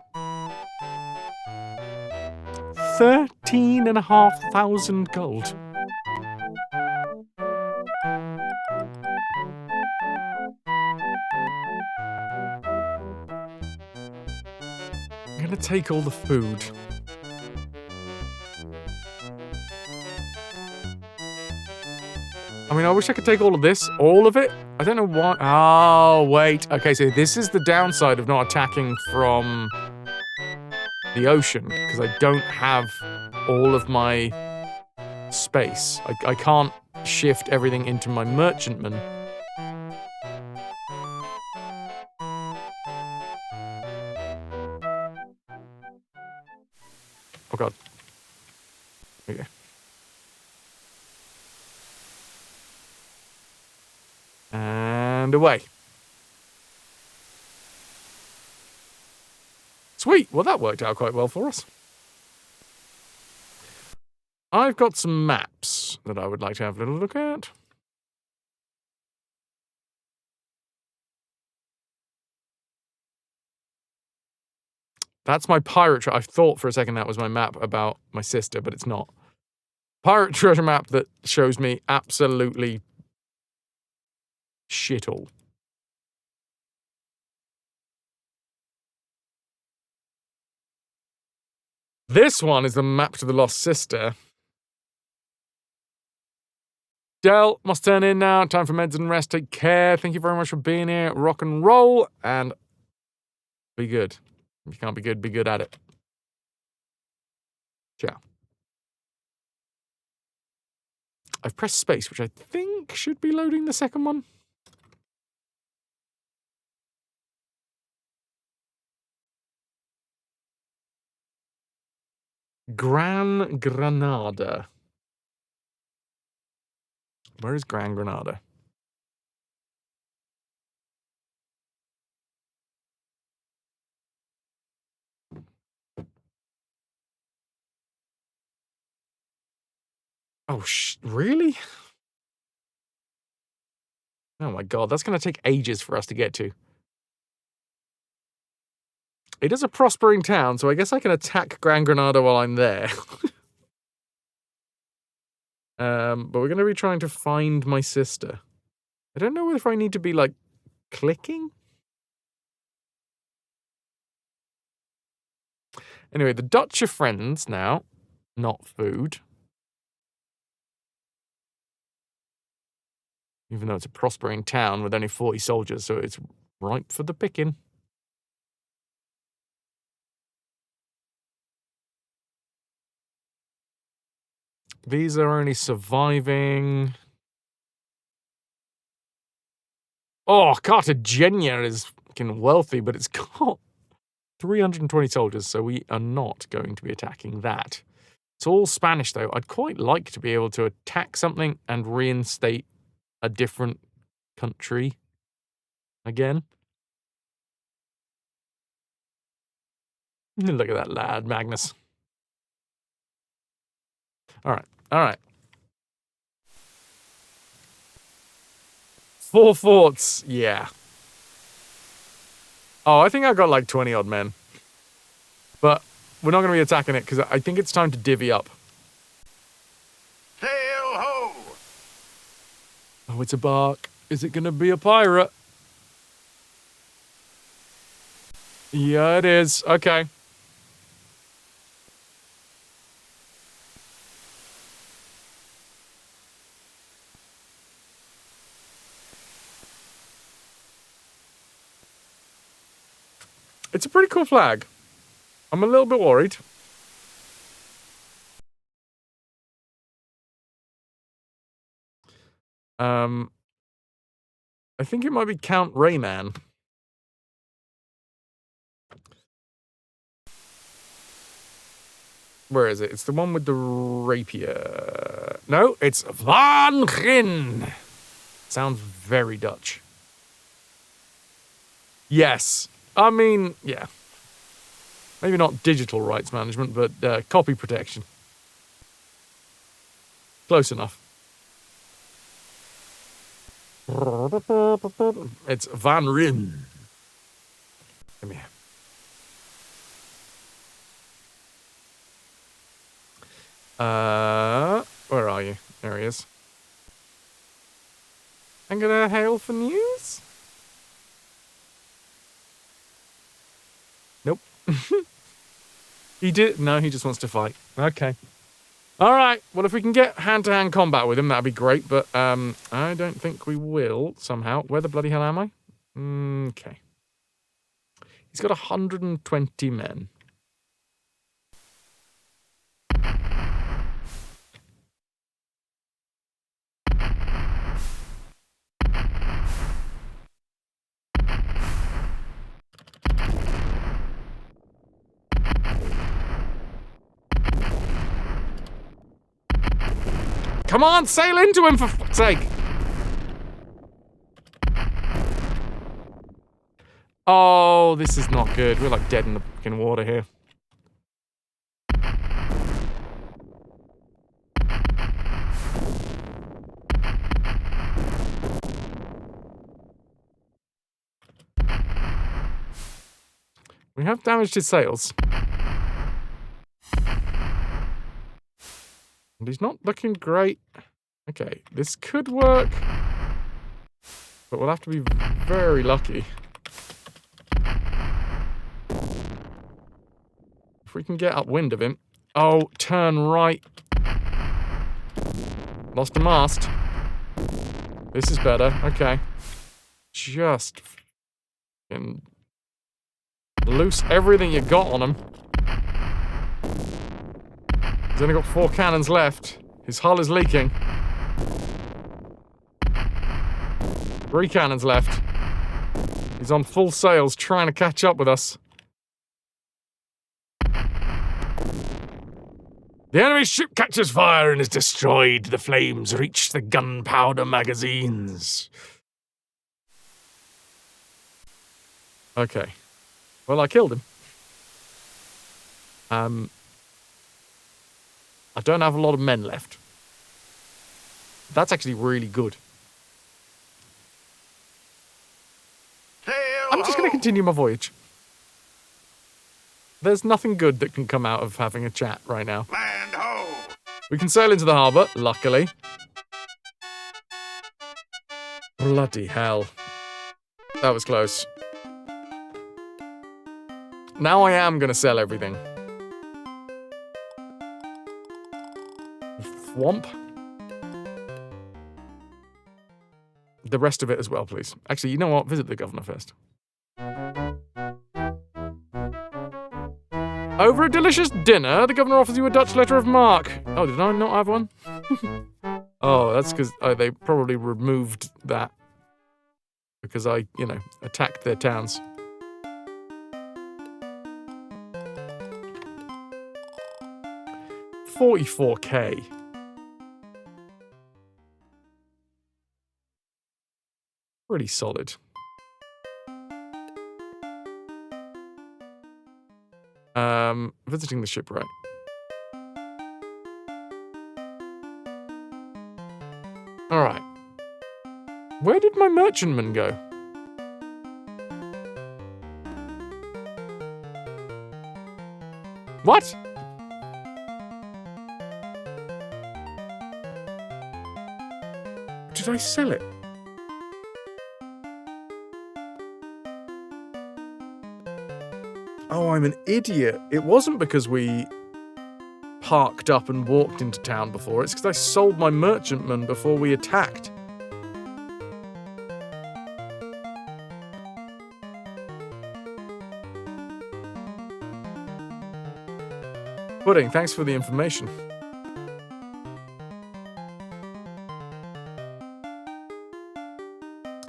13,500 gold. I'm gonna take all the food. I mean, I wish I could take all of this. All of it? I don't know why. Oh, wait. Okay, so this is the downside of not attacking from the ocean, because I don't have all of my space. I can't shift everything into my merchantman. Oh god. Okay. And away. Sweet. Well, that worked out quite well for us. I've got some maps that I would like to have a little look at. That's my pirate. I thought for a second that was my map about my sister, but it's not. pirate treasure map that shows me absolutely shit all. This one is the map to the Lost Sister. Del, must turn in now. Time for meds and rest. Take care. Thank you very much for being here. Rock and roll and be good. If you can't be good at it. Ciao. I've pressed space, which I think should be loading the second one. Gran Granada. Where is Gran Granada? Oh, really? Oh my god, that's going to take ages for us to get to. It is a prospering town, so I guess I can attack Gran Granada while I'm there. But we're going to be trying to find my sister. I don't know if I need to be, like, clicking? Anyway, the Dutch are friends now, not food. Even though it's a prospering town with only 40 soldiers, so it's ripe for the picking. These are only surviving. Oh, Cartagena is fucking wealthy, but it's got 320 soldiers, so we are not going to be attacking that. It's all Spanish, though. I'd quite like to be able to attack something and reinstate a different country again. Look at that lad, Magnus. All right. 4 forts, yeah. Oh, I think I got like 20 odd men. But we're not going to be attacking it because I think it's time to divvy up. Sail ho! Oh, it's a bark. Is it going to be a pirate? Yeah, it is. Okay. It's a pretty cool flag. I'm a little bit worried. I think it might be Count Rayman. Where is it? It's the one with the rapier. No, it's Van Ghin. Sounds very Dutch. Yes. I mean, yeah. Maybe not digital rights management, but copy protection. Close enough. It's Van Ryn. Come here. Where are you? There he is. I'm gonna hail for news. Nope. He did. No, he just wants to fight. Okay. All right. Well, if we can get hand-to-hand combat with him, that'd be great. But I don't think we will somehow. Where the bloody hell am I? Okay. He's got 120 men. Come on, sail into him for fuck's sake! Oh, this is not good. We're like dead in the fucking water here. We have damaged his sails. And he's not looking great. Okay, this could work. But we'll have to be very lucky. If we can get upwind of him. Oh, turn right. Lost a mast. This is better. Okay. Just fucking loose everything you got on him. He's only got 4 cannons left. His hull is leaking. 3 cannons left. He's on full sails trying to catch up with us. The enemy ship catches fire and is destroyed. The flames reach the gunpowder magazines. Okay. Well, I killed him. I don't have a lot of men left. That's actually really good. I'm just going to continue my voyage. There's nothing good that can come out of having a chat right now. Land ho! We can sail into the harbour, luckily. Bloody hell. That was close. Now I am going to sell everything. Thwomp. The rest of it as well, please. Actually, you know what? Visit the governor first. Over a delicious dinner, the governor offers you a Dutch letter of marque. Oh, did I not have one? Oh, that's because they probably removed that. Because I, attacked their towns. $44K. Pretty solid. Visiting the shipwright. Alright. Where did my merchantman go? What? Did I sell it? Oh, I'm an idiot. It wasn't because we parked up and walked into town before. It's because I sold my merchantman before we attacked. Pudding, thanks for the information.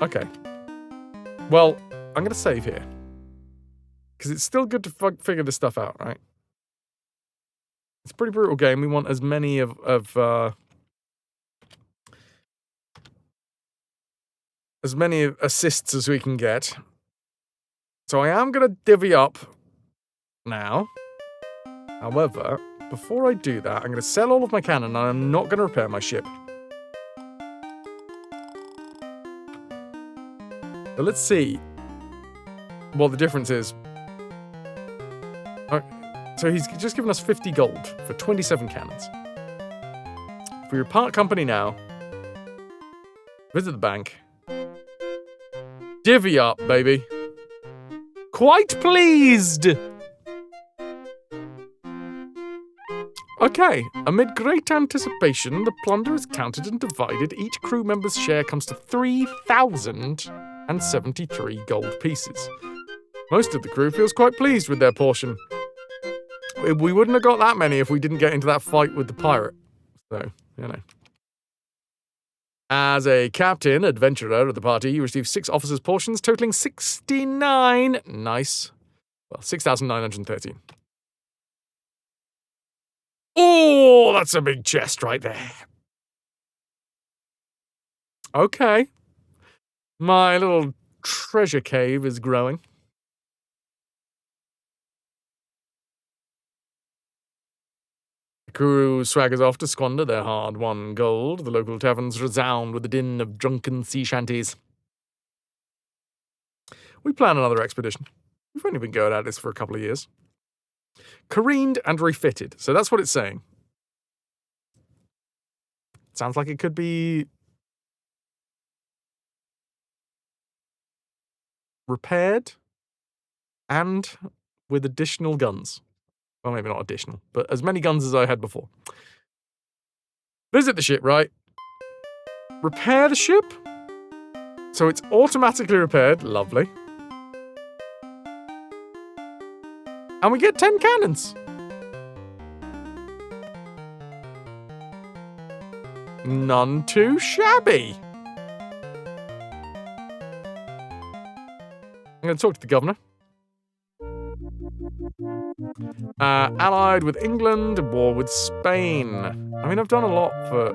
Okay. Well, I'm going to save here. Because it's still good to figure this stuff out, right? It's a pretty brutal game. We want as many of as many assists as we can get. So I am going to divvy up now. However, before I do that, I'm going to sell all of my cannon and I'm not going to repair my ship. So let's see what the difference is. So he's just given us 50 gold for 27 cannons. For your part company now, visit the bank. Divvy up, baby. Quite pleased! Okay, amid great anticipation, the plunder is counted and divided. Each crew member's share comes to 3,073 gold pieces. Most of the crew feels quite pleased with their portion. We wouldn't have got that many if we didn't get into that fight with the pirate. So, As a captain, adventurer of the party, you receive 6 officers' portions, totaling 69. Nice. Well, 6,913. Oh, that's a big chest right there. Okay. My little treasure cave is growing. The crew swaggers off to squander their hard-won gold. The local taverns resound with the din of drunken sea shanties. We plan another expedition. We've only been going at this for a couple of years. Careened and refitted. So that's what it's saying. Sounds like it could be repaired and with additional guns. Well, maybe not additional, but as many guns as I had before. Visit the ship, right? Repair the ship? So it's automatically repaired. Lovely. And we get 10 cannons. None too shabby. I'm going to talk to the governor. Allied with England, war with Spain. I mean, I've done a lot for...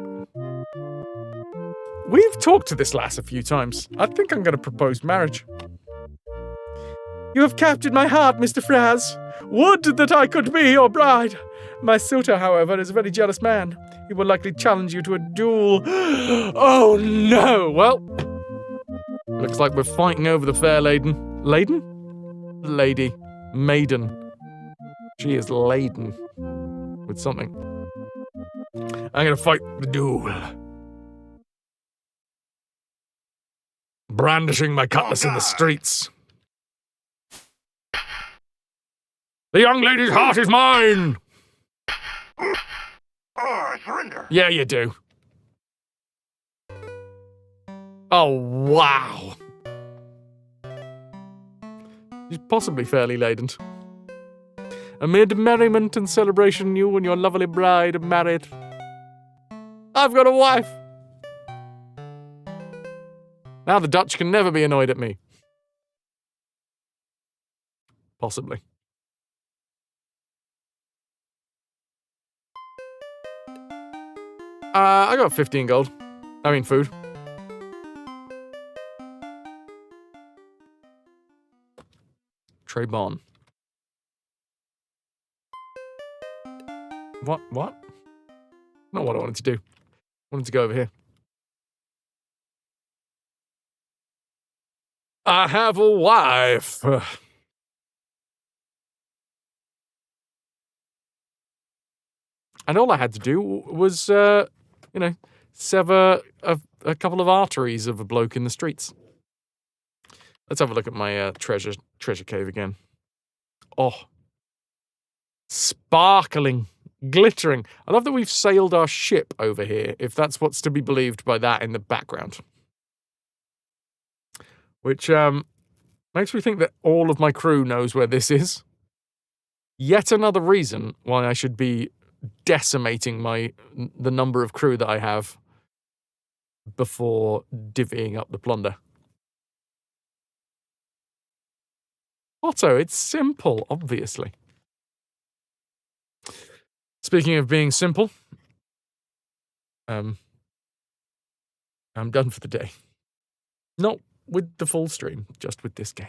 We've talked to this lass a few times. I think I'm going to propose marriage. You have captured my heart, Mr. Fraz. Would that I could be your bride. My suitor, however, is a very jealous man. He will likely challenge you to a duel. Oh, no. Well, looks like we're fighting over the fair lady. Maiden. She is laden with something. I'm going to fight the duel. Brandishing my cutlass in the streets. The young lady's heart is mine! Oh, I surrender. Yeah, you do. Oh, wow. She's possibly fairly laden. Amid merriment and celebration, you and your lovely bride are married. I've got a wife. Now the Dutch can never be annoyed at me. Possibly. I got 15 gold. I mean food. Trey Bon. What? Not what I wanted to do. I wanted to go over here. I have a wife. And all I had to do was, sever a couple of arteries of a bloke in the streets. Let's have a look at my treasure cave again. Oh. Sparkling. Glittering. I love that we've sailed our ship over here, if that's what's to be believed by that in the background. Which makes me think that all of my crew knows where this is. Yet another reason why I should be decimating the number of crew that I have before divvying up the plunder. Otto, it's simple, obviously. Speaking of being simple, I'm done for the day. Not with the full stream, just with this game.